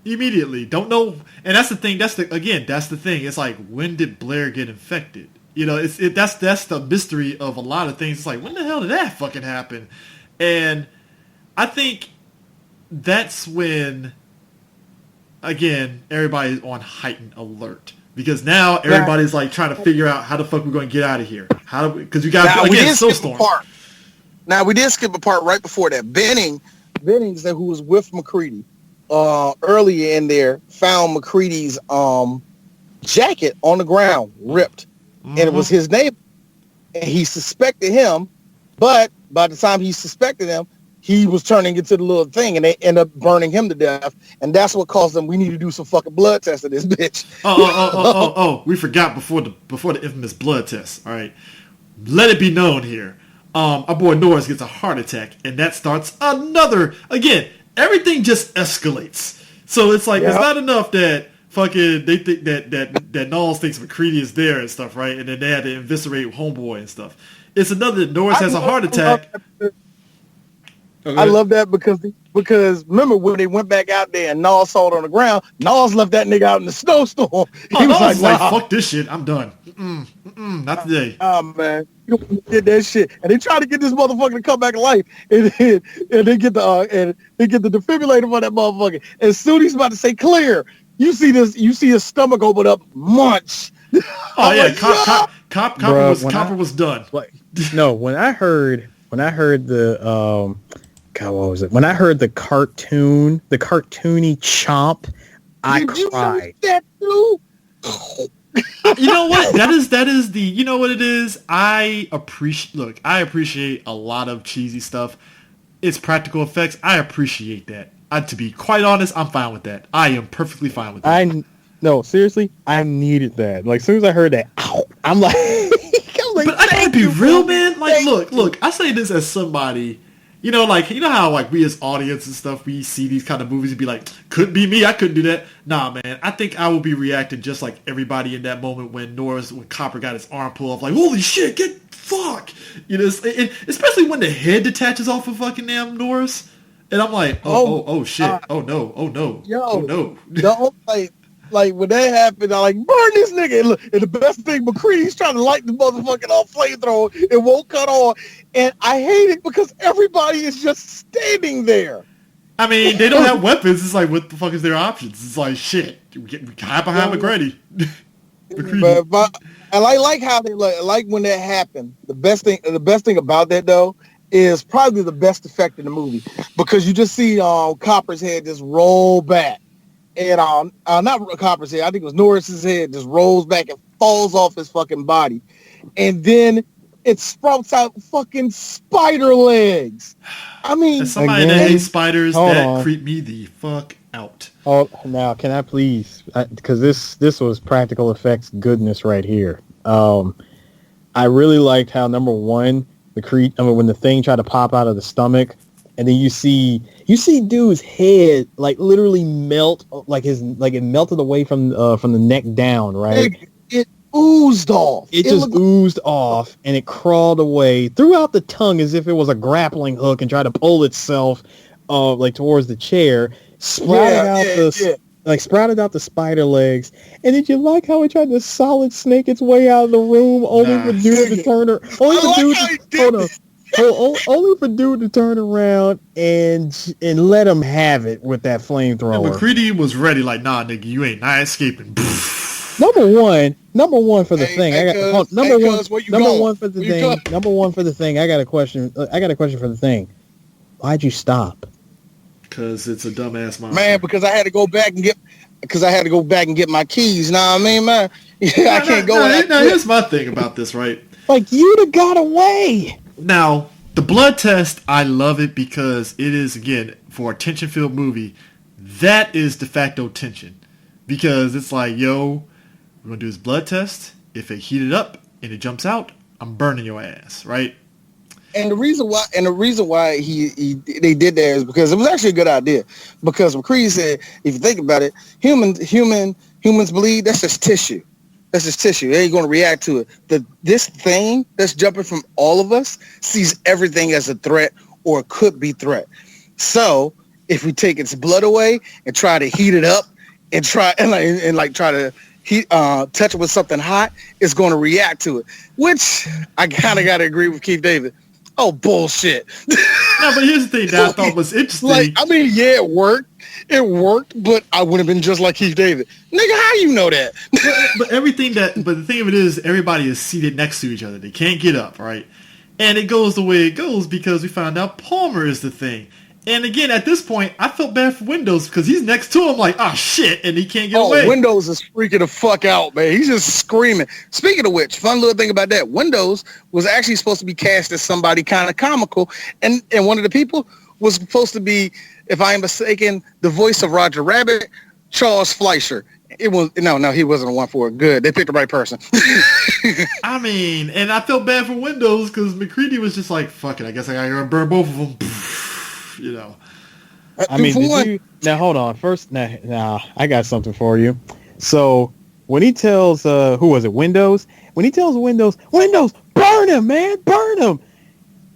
Speaker 8: Immediately. Don't know. And that's the thing. That's the thing. It's like, when did Blair get infected? You know, that's the mystery of a lot of things. It's like, when the hell did that fucking happen? And I think that's when, again, everybody's on heightened alert. Because now everybody's like trying to figure out how the fuck we're going to get out of here. Because you got, again, Snowstorm.
Speaker 5: Now, we did skip a part right before that. Bennings, who was with McCready, earlier in there, found McCready's jacket on the ground, ripped. And it was his neighbor. And he suspected him, but by the time he suspected him, he was turning into the little thing, and they end up burning him to death. And that's what caused them, we need to do some fucking blood tests of this bitch.
Speaker 8: Oh, we forgot before the infamous blood test. All right. Let it be known here. Our boy Norris gets a heart attack, and that starts another, again, everything just escalates. So it's like, it's not enough that fucking they think that Knowles thinks McCready is there and stuff, right? And then they had to eviscerate Homeboy and stuff. It's another that Norris has a heart attack.
Speaker 5: I love that because remember when they went back out there and Knowles saw it on the ground, Knowles left that nigga out in the snowstorm.
Speaker 8: He was like, fuck this shit, I'm done. Not today.
Speaker 5: Oh man, you did that shit, and they try to get this motherfucker to come back to life, and they get the defibrillator for that motherfucker. As soon as he's about to say clear, you see his stomach open up, munch.
Speaker 8: Oh yeah, Copper was done.
Speaker 6: Like, no, when I heard the God, what was it? When I heard the cartoony chomp, I cried.
Speaker 5: That too?
Speaker 8: You know what? That is the, you know what it is? I appreciate a lot of cheesy stuff. It's practical effects. I appreciate that. To be quite honest, I'm fine with that. I am perfectly fine with that.
Speaker 6: No, seriously, I needed that. Like, as soon as I heard that, I'm like,
Speaker 8: but I gotta be real, man. Like, look, I say this as somebody, you know how, like, we as audience and stuff, we see these kind of movies and be like, couldn't be me, I couldn't do that. Nah, man, I think I will be reacting just like everybody in that moment when Copper got his arm pulled off, like, holy shit, fuck. You know, and especially when the head detaches off of fucking damn Norris. And I'm like, oh shit, oh no,
Speaker 5: yo,
Speaker 8: oh no.
Speaker 5: Like when that happened, I like burn this nigga. And, look, and the best thing, McCready's trying to light the motherfucking flamethrower. It won't cut on, and I hate it because everybody is just standing there.
Speaker 8: I mean, they don't have weapons. It's like, what the fuck is their options? It's like, shit, we hide behind McCready.
Speaker 5: But I like how they like when that happened. The best thing about that though is probably the best effect in the movie because you just see Copper's head just roll back. And not Copper's head, I think it was Norris's head, just rolls back and falls off his fucking body. And then it sprouts out fucking spider legs. I mean,
Speaker 8: as somebody that hates spiders, creeped me the fuck out.
Speaker 6: Oh, now can I please? Because this was practical effects goodness right here. I really liked how number one, when the thing tried to pop out of the stomach, and then you see dude's head like literally melt, like it melted away from the neck down, right?
Speaker 5: It oozed off.
Speaker 6: It just oozed off, and it crawled away throughout the tongue as if it was a grappling hook and tried to pull itself like towards the chair. Sprouted out the spider legs. And did you like how it tried to solid snake its way out of the room only for dude to turn her? Only for dude to turn around and let him have it with that flamethrower.
Speaker 8: Yeah, McCready was ready, like, nah, nigga, you ain't not escaping.
Speaker 6: Number one for the thing. Number one for the thing. I got a question for the thing. Why'd you stop?
Speaker 8: Because it's a dumbass monster.
Speaker 5: Man, because I had to go back and get my keys. Know what I mean, man? Yeah, I can't go.
Speaker 8: Now, here's my thing about this, right?
Speaker 6: Like, you'd have got away.
Speaker 8: Now, the blood test, I love it because it is, again, for a tension-filled movie, that is de facto tension. Because it's like, yo, we're going to do this blood test. If it heated up and it jumps out, I'm burning your ass, right?
Speaker 5: And the reason why they did that is because it was actually a good idea. Because McCready said, if you think about it, humans bleed, that's just tissue. That's just tissue. They ain't going to react to it. This thing that's jumping from all of us sees everything as a threat or could be threat. So if we take its blood away and try to heat it up and try to touch it with something hot, it's going to react to it. Which I kind of got to agree with Keith David. Oh, bullshit.
Speaker 8: No, but here's the thing that I thought was interesting.
Speaker 5: Like, I mean, yeah, it worked. It worked, but I would have been just like Keith David. Nigga, how you know that?
Speaker 8: but the thing of it is, everybody is seated next to each other. They can't get up, right? And it goes the way it goes because we found out Palmer is the thing. And again, at this point, I felt bad for Windows because he's next to him like, oh, shit, and he can't get away.
Speaker 5: Windows is freaking the fuck out, man. He's just screaming. Speaking of which, fun little thing about that, Windows was actually supposed to be cast as somebody kind of comical, and one of the people was supposed to be, if I am mistaken, the voice of Roger Rabbit, Charles Fleischer. It was no, he wasn't the one for it. Good, they picked the right person.
Speaker 8: I mean, and I felt bad for Windows because McCready was just like, fuck it, I guess I gotta burn both of them. You know,
Speaker 6: I mean, now hold on. First, now I got something for you. So when he tells, who was it, Windows? When he tells Windows, burn him, man, burn him.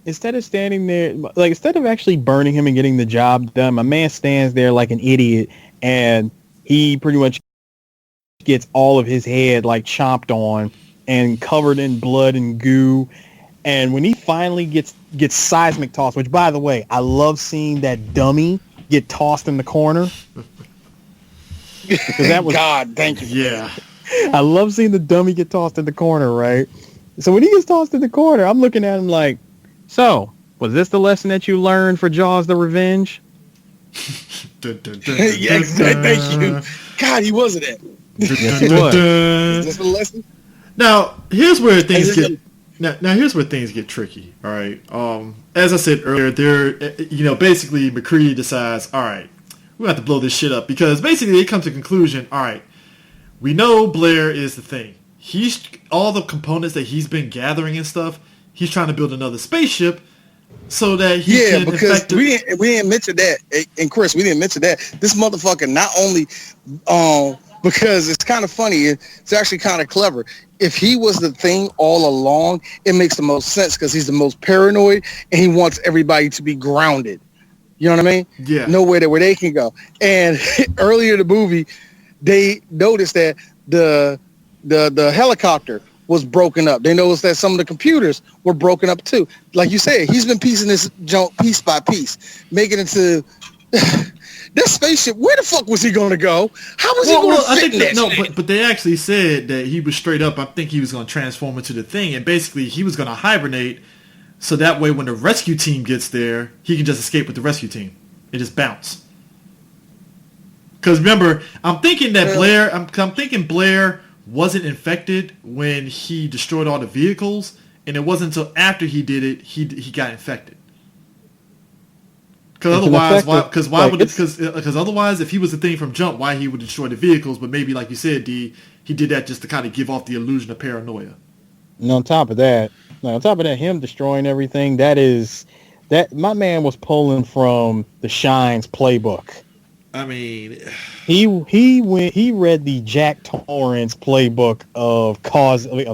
Speaker 6: Instead of standing there, like instead of actually burning him and getting the job done, my man stands there like an idiot, and he pretty much gets all of his head like chomped on and covered in blood and goo. And when he finally gets seismic tossed, which by the way, I love seeing that dummy get tossed in the corner. Because that was
Speaker 5: God, thank you.
Speaker 8: Yeah.
Speaker 6: I love seeing the dummy get tossed in the corner, right? So when he gets tossed in the corner, I'm looking at him like, so, was this the lesson that you learned for Jaws the Revenge?
Speaker 5: Yes, thank you. God, he wasn't it.
Speaker 6: Yes, he was.
Speaker 5: Is this the lesson?
Speaker 8: Now, here's where things get... Now here's where things get tricky, all right? As I said earlier, basically McCready decides, all right, we have to blow this shit up because basically they come to the conclusion, all right, we know Blair is the thing. All the components that he's been gathering and stuff, he's trying to build another spaceship so that he can...
Speaker 5: Yeah, because we didn't mention that, and Chris, we didn't mention that. This motherfucker not only... because it's kind of funny, it's actually kind of clever. If he was the thing all along, it makes the most sense because he's the most paranoid and he wants everybody to be grounded. You know what I mean?
Speaker 8: Yeah.
Speaker 5: Nowhere where they can go. And earlier in the movie, they noticed that the helicopter was broken up. They noticed that some of the computers were broken up too. Like you said, he's been piecing this junk piece by piece, making it to... This spaceship, where the fuck was he going to go? How was he going to fit in that?
Speaker 8: But they actually said that he was straight up, I think he was going to transform into the thing, and basically he was going to hibernate so that way when the rescue team gets there, he can just escape with the rescue team and just bounce. Because remember, I'm thinking Blair wasn't infected when he destroyed all the vehicles, and it wasn't until after he did it, he got infected. Because otherwise, if he was the thing from jump, why he would destroy the vehicles? But maybe, like you said, D, he did that just to kind of give off the illusion of paranoia.
Speaker 6: And on top of that, him destroying everything, that is That my man was pulling from the Shine's playbook.
Speaker 8: I mean,
Speaker 6: he read the Jack Torrance playbook of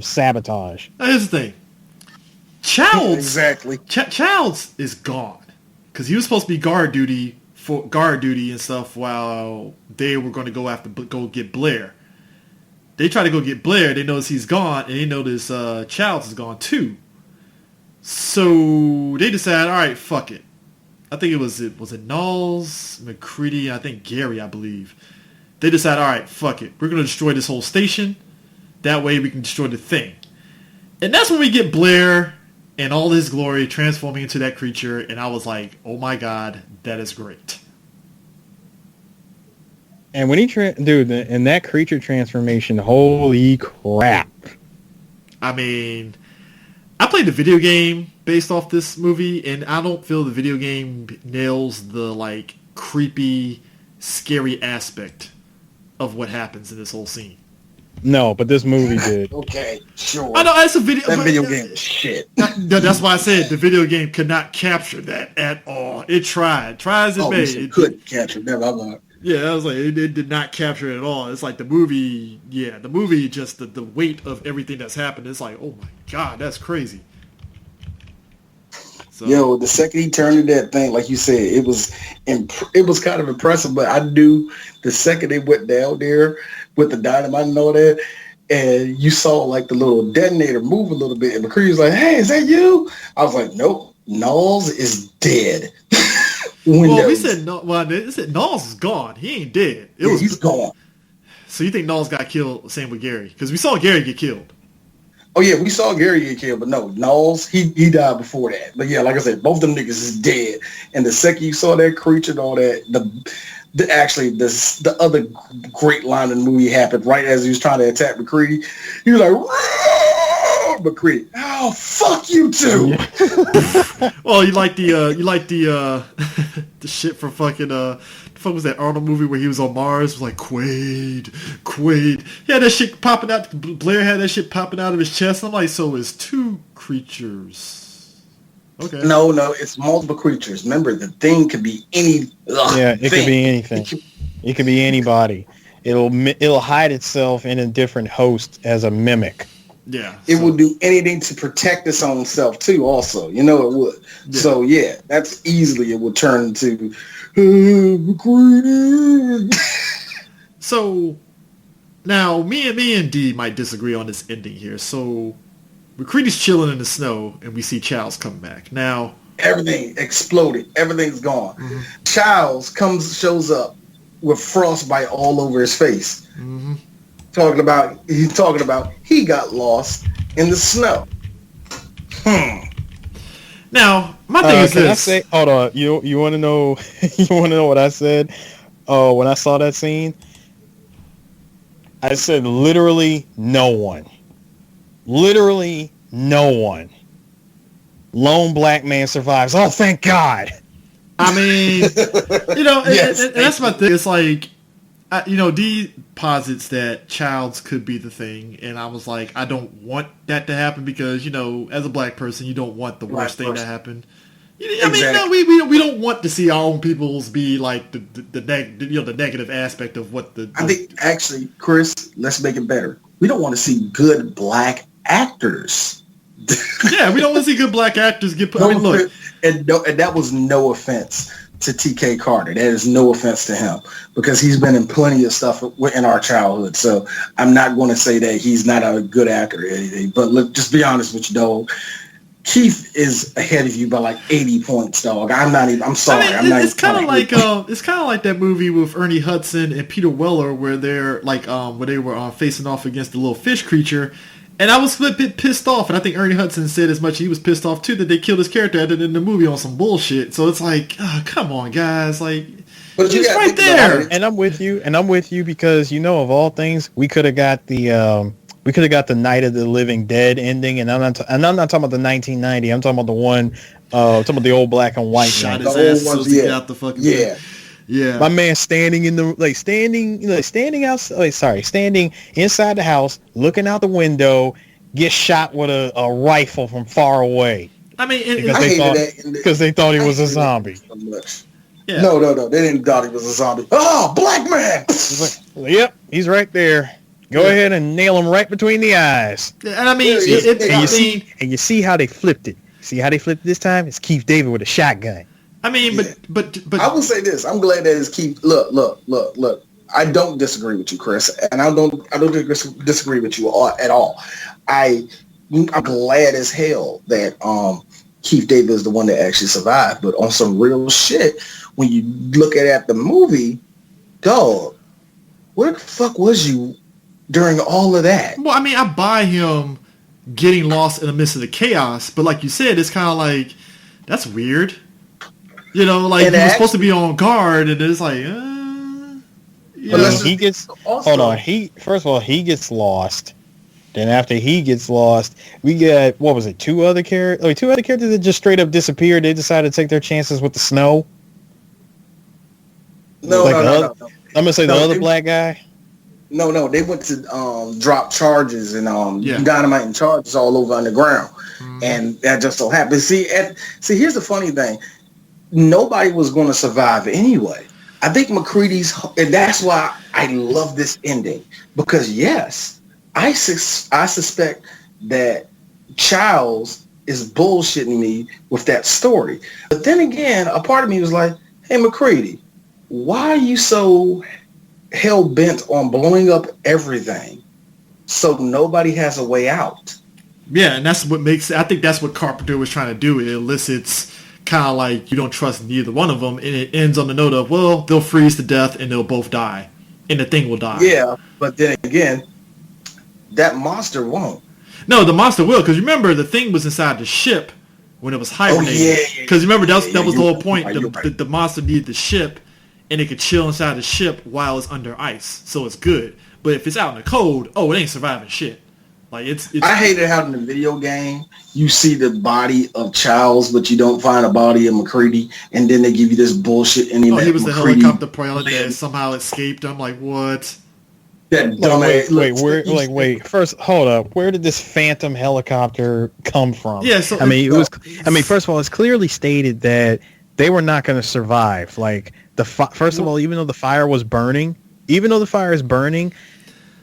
Speaker 6: sabotage.
Speaker 8: Here's the thing. Childs
Speaker 5: exactly.
Speaker 8: Childs is gone because he was supposed to be guard duty and stuff while they were going to go get Blair. They try to go get Blair. They notice he's gone, and they notice Childs is gone too. So they decide, all right, fuck it. I think it was Knowles, McCready, I think Gary, I believe. They decide, all right, fuck it. We're going to destroy this whole station. That way we can destroy the thing. And that's when we get Blair in all his glory transforming into that creature. And I was like, oh my God, that is great.
Speaker 6: And when he, in that creature transformation, holy crap.
Speaker 8: I mean, I played the video game based off this movie, and I don't feel the video game nails the, like, creepy, scary aspect of what happens in this whole scene.
Speaker 6: No, but this movie did.
Speaker 5: Okay, sure.
Speaker 8: I know, it's a video...
Speaker 5: That video game is shit.
Speaker 8: That's why I said the video game could not capture that at all. It tried. Try as it may.
Speaker 5: It couldn't capture that. I'm like...
Speaker 8: Yeah, I was like, it did not capture it at all. It's like the movie, just the weight of everything that's happened. It's like, oh my God, that's crazy. So,
Speaker 5: yo, the second he turned to that thing, like you said, it was kind of impressive. But I knew the second they went down there with the dynamite and all that, and you saw like the little detonator move a little bit, and McCready was like, "Hey, is that you?" I was like, "Nope, Knowles is dead."
Speaker 8: Well, we said no. Well, they said Knowles is gone. He ain't dead.
Speaker 5: He's gone.
Speaker 8: So you think Knowles got killed? Same with Gary, because we saw Gary get killed.
Speaker 5: Oh yeah, we saw Gary get killed, but no, Knowles, he died before that. But yeah, like I said, both them niggas is dead. And the second you saw that creature and all that, the other great line in the movie happened right as he was trying to attack McCready. He was like, "Roar!" McCready, oh fuck you too.
Speaker 8: Well, you like the the shit from fucking the fuck was that Arnold movie where he was on Mars? It was like Quaid. He had that shit popping out. Blair had that shit popping out of his chest. I'm like, so it's two creatures. Okay.
Speaker 5: No, it's multiple creatures. Remember, the thing could be any.
Speaker 6: It could be anything. It could be anybody. It'll hide itself in a different host as a mimic.
Speaker 8: Yeah.
Speaker 5: It will do anything to protect its own self too. Also, it would. Yeah. So yeah, that's easily it will turn into.
Speaker 8: So now me and D might disagree on this ending here. So McCready's chilling in the snow, and we see Childs come back. Now
Speaker 5: everything exploded. Everything's gone. Mm-hmm. Childs shows up with frostbite all over his face. Mm-hmm. He's talking about he got lost in the snow.
Speaker 8: Now, my thing is this.
Speaker 6: Can I say, hold on, you want to know what I said when I saw that scene? I said literally no one. Literally no one. Lone black man survives. Oh, thank God.
Speaker 8: I mean,
Speaker 5: yes,
Speaker 8: and that's my thing. It's like, D posits that Childs could be the thing, and I was like, I don't want that to happen because, as a black person, you don't want the worst thing to happen. I mean, no, we don't want to see our own peoples be like the negative aspect of what the.
Speaker 5: I think actually, Chris, let's make it better. We don't want to see good black actors.
Speaker 8: Yeah, we don't want to see good black actors get put. I mean, look,
Speaker 5: and that was no offense to T.K. Carter. That is no offense to him because he's been in plenty of stuff in our childhood. So I'm not going to say that he's not a good actor or anything. But look, just be honest with you, dog. Keith is ahead of you by like 80 points, dog. I'm sorry.
Speaker 8: It's kind of like that movie with Ernie Hudson and Peter Weller where they're like where they were facing off against the little fish creature. And I was a bit pissed off, and I think Ernie Hudson said as much. He was pissed off too that they killed his character in the movie on some bullshit. So it's like, come on, guys, like, but it's right there.
Speaker 6: And I'm with you because of all things, we could have got the Night of the Living Dead ending, and I'm not talking about the 1990. I'm talking about the one, talking about the old black and white.
Speaker 8: Shot his ass so he got out the fucking
Speaker 5: yeah.
Speaker 8: Yeah,
Speaker 6: my man standing standing inside the house, looking out the window, gets shot with a rifle from far away.
Speaker 8: I mean,
Speaker 6: because they thought he was a zombie.
Speaker 5: So much.
Speaker 8: Yeah.
Speaker 5: No. They didn't thought he was a zombie. Oh, black man!
Speaker 6: Yep, he's right there. Go ahead and nail him right between the eyes.
Speaker 8: And I mean,
Speaker 6: and you see how they flipped it. See how they flipped it this time? It's Keith David with a shotgun.
Speaker 8: I mean, but
Speaker 5: I will say this. I'm glad that it's Keith. Look. I don't disagree with you, Chris, and I don't disagree with you at all. I'm glad as hell that Keith David is the one that actually survived. But on some real shit, when you look at the movie, dog, where the fuck was you during all of that?
Speaker 8: Well, I mean, I buy him getting lost in the midst of the chaos, but like you said, it's kind of like, that's weird. You know, like he was supposed to be on guard, and it's like,
Speaker 6: he gets. Hold on. First of all, he gets lost. Then after he gets lost, we get, what was it? Two other characters that just straight up disappeared. They decided to take their chances with the snow.
Speaker 5: No.
Speaker 6: I'm gonna say the other black guy.
Speaker 5: No, they went to drop charges and dynamite and charges all over underground, and that just so happened. See, here's the funny thing: nobody was going to survive anyway. I think McCready's, and that's why I love this ending, because yes, I suspect that Childs is bullshitting me with that story, but then again, a part of me was like, "Hey, McCready, why are you so hell bent on blowing up everything so nobody has a way out?"
Speaker 8: Yeah, and that's what I think that's what Carpenter was trying to do. It elicits kind of like you don't trust neither one of them, and it ends on the note of, well, they'll freeze to death and they'll both die, and the thing will die.
Speaker 5: Yeah, but then again, that monster won't.
Speaker 8: No, the monster will, because remember, the thing was inside the ship when it was hibernating. Because remember, that was the whole point. The monster needed the ship, and it could chill inside the ship while it's under ice, so it's good. But if it's out in the cold, it ain't surviving shit. Like it's
Speaker 5: I hated how in the video game you see the body of Childs, but you don't find a body of McCready, and then they give you this bullshit ending.
Speaker 8: He was the helicopter pilot that somehow escaped. I'm like, what?
Speaker 5: That dumbass.
Speaker 6: Wait. First, hold up. Where did this phantom helicopter come from?
Speaker 8: Yeah, so
Speaker 6: first of all, it's clearly stated that they were not going to survive. Like first of all, even though the fire is burning,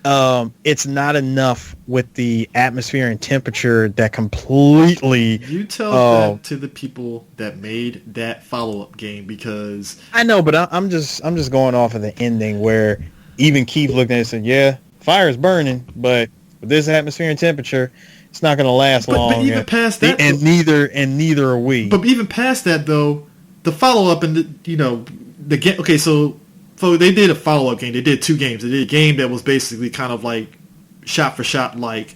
Speaker 6: it's not enough with the atmosphere and temperature that completely.
Speaker 8: You tell that to the people that made that follow-up game, because
Speaker 6: I know, but I'm just going off of the ending where even Keith looked at it and said, "Yeah, fire is burning, but with this atmosphere and temperature, it's not going to last long."
Speaker 8: But even past that,
Speaker 6: and neither are we.
Speaker 8: But even past that, though, the follow-up and the game. Okay, so they did a follow-up game. They did two games. They did a game that was basically kind of like shot for shot like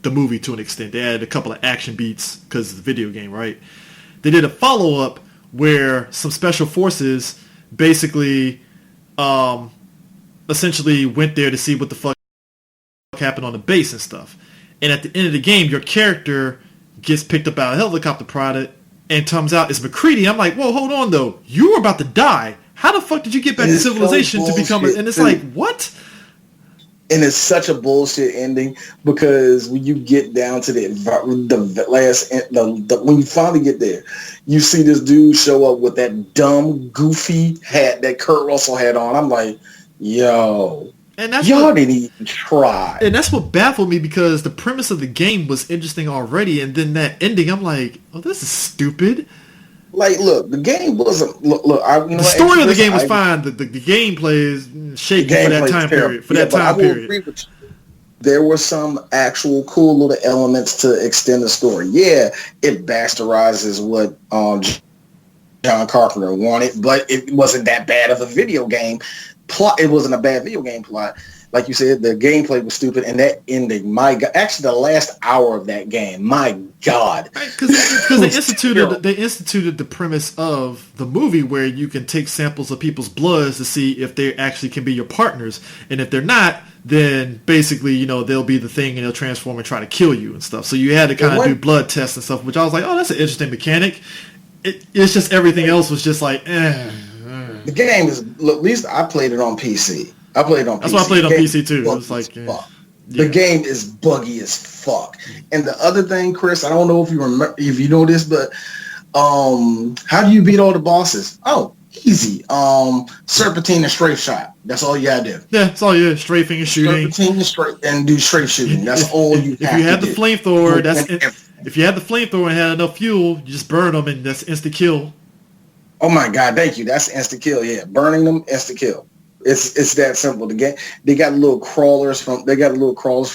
Speaker 8: the movie to an extent. They added a couple of action beats because it's a video game, right? They did a follow-up where some special forces basically essentially went there to see what the fuck happened on the base and stuff. And at the end of the game, your character gets picked up by a helicopter pilot and turns out it's McCready. I'm like, whoa, hold on, though. You were about to die. How the fuck did you get back to civilization to become and it's like, what?
Speaker 5: And it's such a bullshit ending, because when you get down to the last, when you finally get there, you see this dude show up with that dumb, goofy hat that Kurt Russell had on. I'm like, yo,
Speaker 8: and that's
Speaker 5: y'all didn't even try.
Speaker 8: And that's what baffled me, because the premise of the game was interesting already, and then that ending, I'm like, oh, this is stupid.
Speaker 5: Like, look, the game wasn't.
Speaker 8: The story of the game was fine. The gameplay is shaky for that time period. I will agree with you. There were some actual cool little elements to extend the story. Yeah, it bastardizes what John Carpenter wanted, but it wasn't that bad of a video game plot. It wasn't a bad video game plot. Like you said, the gameplay was stupid, and that ending, my God, actually the last hour of that game, my God. Because they instituted the premise of the movie where you can take samples of people's bloods to see if they actually can be your partners, and if they're not, then basically, they'll be the thing and they'll transform and try to kill you and stuff. So you had to kind of do blood tests and stuff, which I was like, oh, that's an interesting mechanic. It's just everything else was just like, The game is, at least I played it on PC. I played it on PC. That's why I played it on PC too. It was like,
Speaker 5: The game is buggy as fuck. And the other thing, Chris, I don't know if you remember, if you know this, but how do you beat all the bosses? Oh, easy. Serpentine and strafe shot. That's all you gotta do.
Speaker 8: Yeah, it's all you strafing and shooting.
Speaker 5: Serpentine and do strafe shooting. That's all you.
Speaker 8: If you had the flamethrower, if you had the flamethrower and had enough fuel, you just burn them and that's instant kill.
Speaker 5: Oh my god, thank you. That's instant kill. Yeah, burning them, instant kill. It's that simple. The game, they got little crawlers from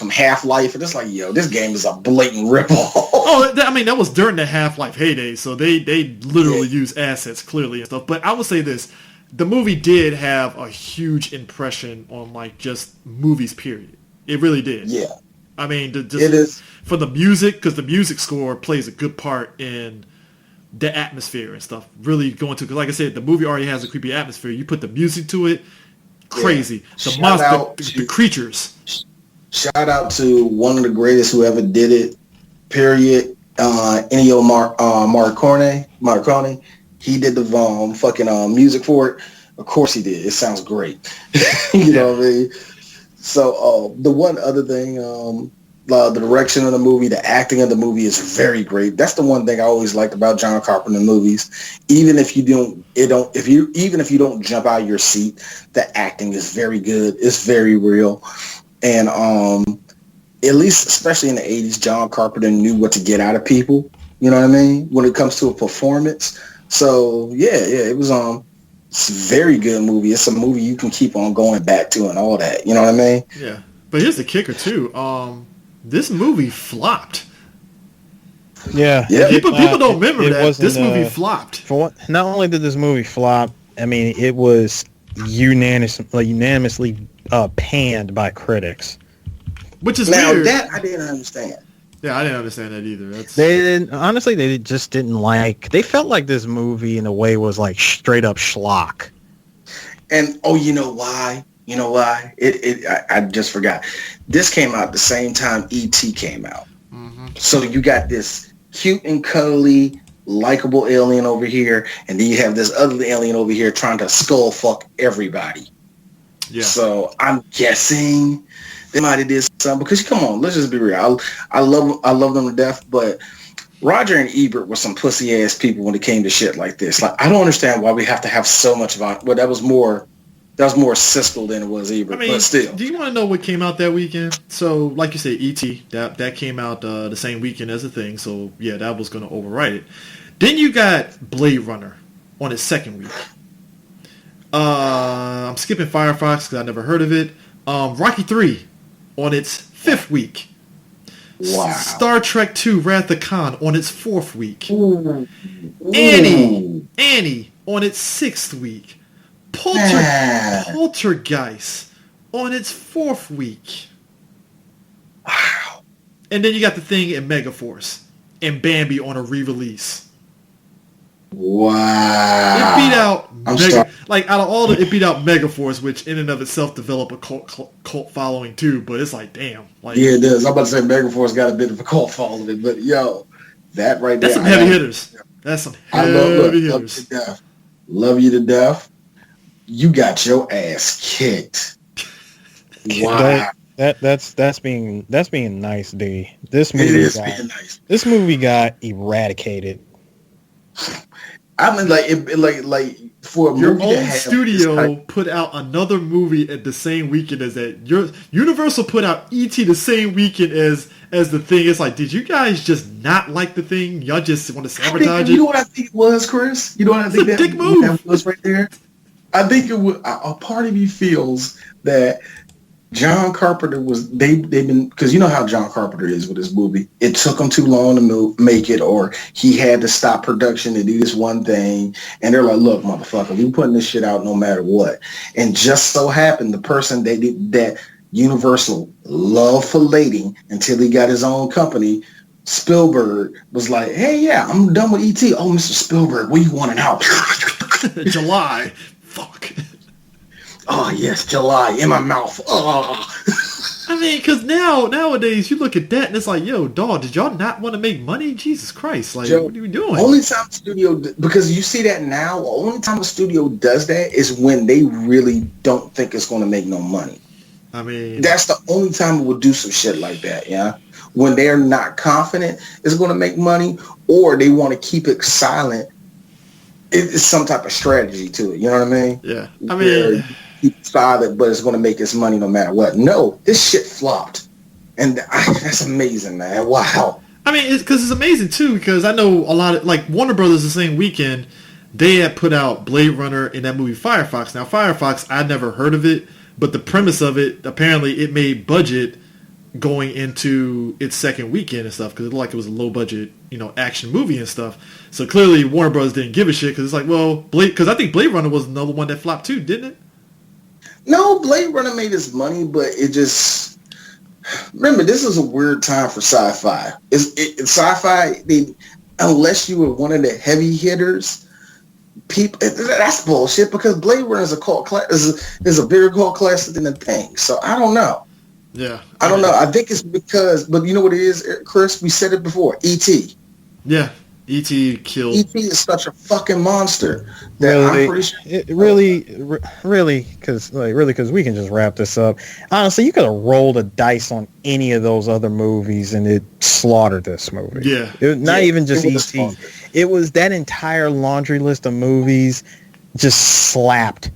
Speaker 5: Half-Life, and it's like, yo, this game is a blatant ripoff.
Speaker 8: Oh, I mean, that was during the Half-Life heyday, so they literally use assets clearly and stuff. But I would say this: the movie did have a huge impression on like just movies. Period. It really did.
Speaker 5: Yeah.
Speaker 8: I mean,
Speaker 5: it is
Speaker 8: for the music, because the music score plays a good part in the atmosphere and stuff. Really going to, because like I said, the movie already has a creepy atmosphere. You put the music to it. Crazy. Yeah. The monster, the creatures.
Speaker 5: Shout out to one of the greatest who ever did it, period. Ennio Morricone. He did the fucking music for it. Of course he did. It sounds great. You know what I mean? So the one other thing, the direction of the movie, the acting of the movie is very great. That's the one thing I always liked about John Carpenter movies. Even if you don't jump out of your seat, the acting is very good. It's very real. And at least, especially in the 80s, John Carpenter knew what to get out of people. You know what I mean? When it comes to a performance. So yeah, it was it's a very good movie. It's a movie you can keep on going back to and all that. You know what I mean?
Speaker 8: Yeah. But here's the kicker too. This movie flopped.
Speaker 6: Yeah.
Speaker 8: People don't remember that. This movie flopped.
Speaker 6: For what, not only did this movie flop, I mean, it was unanimously panned by critics.
Speaker 8: Which is
Speaker 5: now
Speaker 8: weird.
Speaker 5: That I didn't understand.
Speaker 8: Yeah, I didn't understand that either.
Speaker 6: They felt like this movie in a way was like straight up schlock.
Speaker 5: And you know why? You know why? I just forgot. This came out the same time E.T. came out. Mm-hmm. So you got this cute and cuddly, likable alien over here, and then you have this other alien over here trying to skull fuck everybody. Yeah. So I'm guessing they might have did something, because come on, let's just be real. I love them to death, but Roger and Ebert were some pussy ass people when it came to shit like this. Like, I don't understand why we have to have so much about. Well, that was more Siskel than it was Ebert, but still.
Speaker 8: Do you want to know what came out that weekend? So, like you said, E.T., that came out the same weekend as the thing, so yeah, that was going to overwrite it. Then you got Blade Runner on its second week. I'm skipping Firefox because I never heard of it. Rocky 3 on its fifth week.
Speaker 5: Wow.
Speaker 8: Star Trek 2 Wrath of Khan on its fourth week.
Speaker 5: Ooh.
Speaker 8: Annie on its sixth week. Poltergeist on its fourth week.
Speaker 5: Wow.
Speaker 8: And then you got The Thing and Megaforce and Bambi on a re-release.
Speaker 5: Wow.
Speaker 8: It beat out out of all the, it beat out Megaforce, which in and of itself developed a cult following too, but it's like, damn. Like,
Speaker 5: yeah, it does. I'm about to say Megaforce got a bit of a cult following, but yo, that right there.
Speaker 8: That's some heavy hitters. That's some heavy hitters.
Speaker 5: Love you to death. You got your ass kicked. Wow.
Speaker 6: That's being nice, D. This movie got eradicated.
Speaker 5: I mean, like for a
Speaker 8: your
Speaker 5: movie
Speaker 8: own studio put out another movie at the same weekend as that. Your Universal put out E.T. the same weekend as The Thing. It's like, did you guys just not like The Thing? Y'all just want to sabotage it?
Speaker 5: You know what I think it was, Chris? You know what I think that was right there? I think it was a part of me feels that John Carpenter they've been, because you know how John Carpenter is with his movie. It took him too long to make it, or he had to stop production to do this one thing, and they're like, look, motherfucker, we putting this shit out no matter what. And just so happened the person that Universal loved filleting until he got his own company, Spielberg, was like, hey, yeah, I'm done with E.T. Oh, Mr. Spielberg, what you want now?
Speaker 8: July. Fuck.
Speaker 5: Oh, yes, July in my mouth. Oh.
Speaker 8: I mean, because nowadays you look at that and it's like, yo, dog, did y'all not want to make money? Jesus Christ. Like, Joe, what are you doing?
Speaker 5: Only time the studio, because you see that now, only time the studio does that is when they really don't think it's going to make no money.
Speaker 8: I mean,
Speaker 5: That's the only time it would do some shit like that, yeah. When they're not confident it's going to make money, or they want to keep it silent. It's some type of strategy to it. You know what I mean?
Speaker 8: yeah. I
Speaker 5: Where
Speaker 8: mean,
Speaker 5: you keep it silent, but it's going to make its money no matter what. No, this shit flopped, and that's amazing, man. Wow.
Speaker 8: I mean, it's amazing too, because I know a lot of, like, Warner Brothers the same weekend, they had put out Blade Runner and that movie Firefox. Now, Firefox, I never heard of it, but the premise of it, apparently it made budget going into its second weekend and stuff, because it looked like it was a low budget, action movie and stuff. So clearly Warner Brothers didn't give a shit, because it's like, well, because I think Blade Runner was another one that flopped too, didn't it?
Speaker 5: No, Blade Runner made its money, but it just... Remember, this is a weird time for sci-fi. Sci-fi, unless you were one of the heavy hitters, people, that's bullshit, because Blade Runner is a cult class, is a bigger cult classic than the Thing. So I don't know.
Speaker 8: Yeah.
Speaker 5: I don't know. I think it's because, but you know what it is, Chris? We said it before. E.T.
Speaker 8: Yeah. E.T. killed.
Speaker 5: E.T. is such a fucking monster that
Speaker 6: Really,
Speaker 5: I'm pretty sure.
Speaker 6: really, because we can just wrap this up. Honestly, you could have rolled a dice on any of those other movies, and it slaughtered this movie.
Speaker 8: Yeah.
Speaker 6: It was not even just
Speaker 5: it was
Speaker 6: E.T. It was that entire laundry list of movies just slapped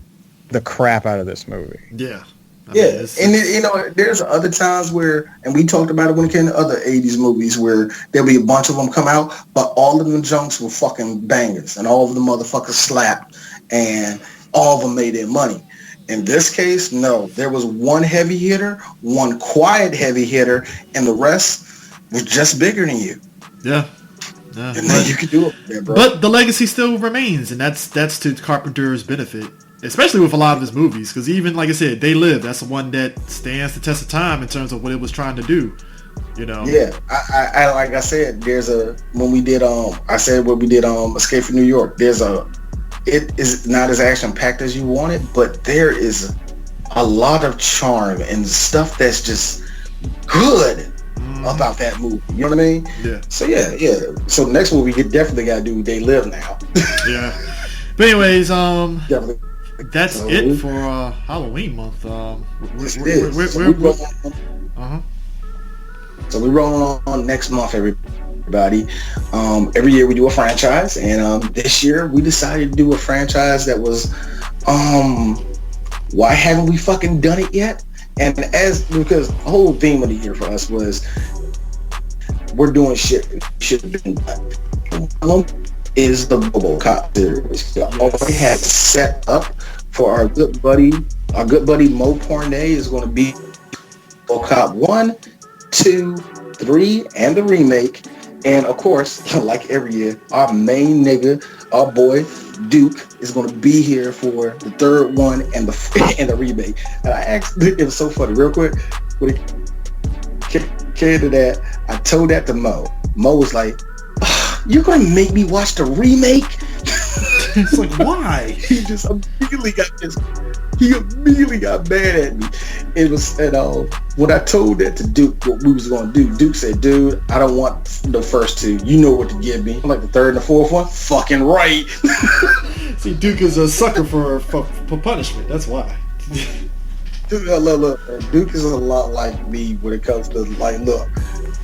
Speaker 6: the crap out of this movie.
Speaker 8: Yeah. I
Speaker 5: Yeah,
Speaker 8: mean,
Speaker 5: and there's other times where, and we talked about it when it came to other 80s movies, where there'll be a bunch of them come out, but all of them junks were fucking bangers, and all of the motherfuckers slapped, and all of them made their money. In this case, no. There was one heavy hitter, one quiet heavy hitter, and the rest was just bigger than you.
Speaker 8: Yeah. Yeah.
Speaker 5: And then you can do it there, bro.
Speaker 8: But the legacy still remains, and that's to Carpenter's benefit. Especially with a lot of his movies, because even, like I said, They Live, that's the one that stands the test of time in terms of what it was trying to do,
Speaker 5: Yeah, I like I said, when we did Escape from New York, it is not as action packed as you want it, but there is a lot of charm and stuff that's just good about that movie. You know what I mean?
Speaker 8: Yeah.
Speaker 5: So yeah. So the next movie, we definitely got to do They Live now.
Speaker 8: Yeah. But anyways,
Speaker 5: Definitely.
Speaker 8: that's it for Halloween month.
Speaker 5: So we're rolling on next month, everybody. Every year we do a franchise, and this year we decided to do a franchise that was, why haven't we fucking done it yet? And because the whole theme of the year for us was, we're doing shit that should have been done. Is the RoboCop series. We already had set up for our good buddy Mo Pornay is going to be RoboCop 1, 2, 3, and the remake. And of course, like every year, our main nigga, our boy Duke, is going to be here for the third one and the remake. And I actually, it was so funny. Real quick, when it came to that, I told that to Mo. Mo was like, "You're gonna make me watch the remake?"
Speaker 8: It's like, why?
Speaker 5: He immediately got mad at me. It was, when I told that to Duke what we was gonna do, Duke said, "Dude, I don't want the first two. You know what to give me." I'm like, the third and the fourth one? Fucking right.
Speaker 8: See, Duke is a sucker for punishment. That's why.
Speaker 5: Look, Duke is a lot like me when it comes to, like, look,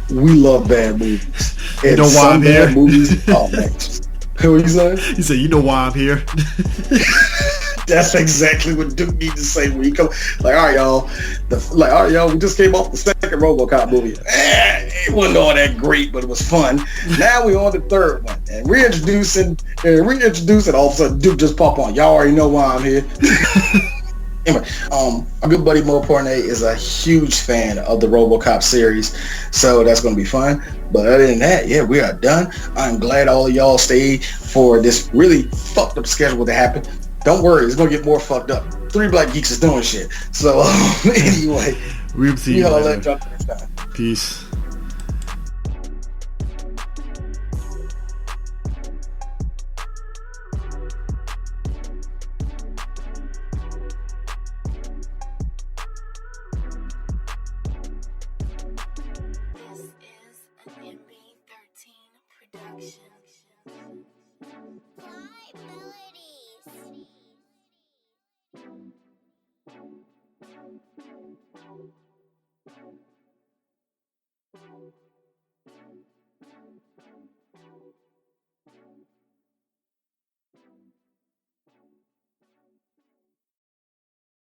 Speaker 5: we love bad movies.
Speaker 8: You know why I'm here?
Speaker 5: Movies, oh man. What you saying?
Speaker 8: He said, "You know why I'm here."
Speaker 5: That's exactly what Duke needs to say when he come. Like, all right, y'all. We just came off the second RoboCop movie. It wasn't all that great, but it was fun. Now we on the third one, and reintroducing. All of a sudden, Duke just pop on. Y'all already know why I'm here. Anyway, our good buddy Mo Pornay is a huge fan of the RoboCop series, so that's going to be fun. But other than that, yeah, we are done. I'm glad all of y'all stayed for this really fucked up schedule that happened. Don't worry, it's going to get more fucked up. 3 Black Geeks is doing shit. So anyway,
Speaker 8: we'll see you later.
Speaker 5: Let y'all next time.
Speaker 8: Peace.
Speaker 10: Fly abilities.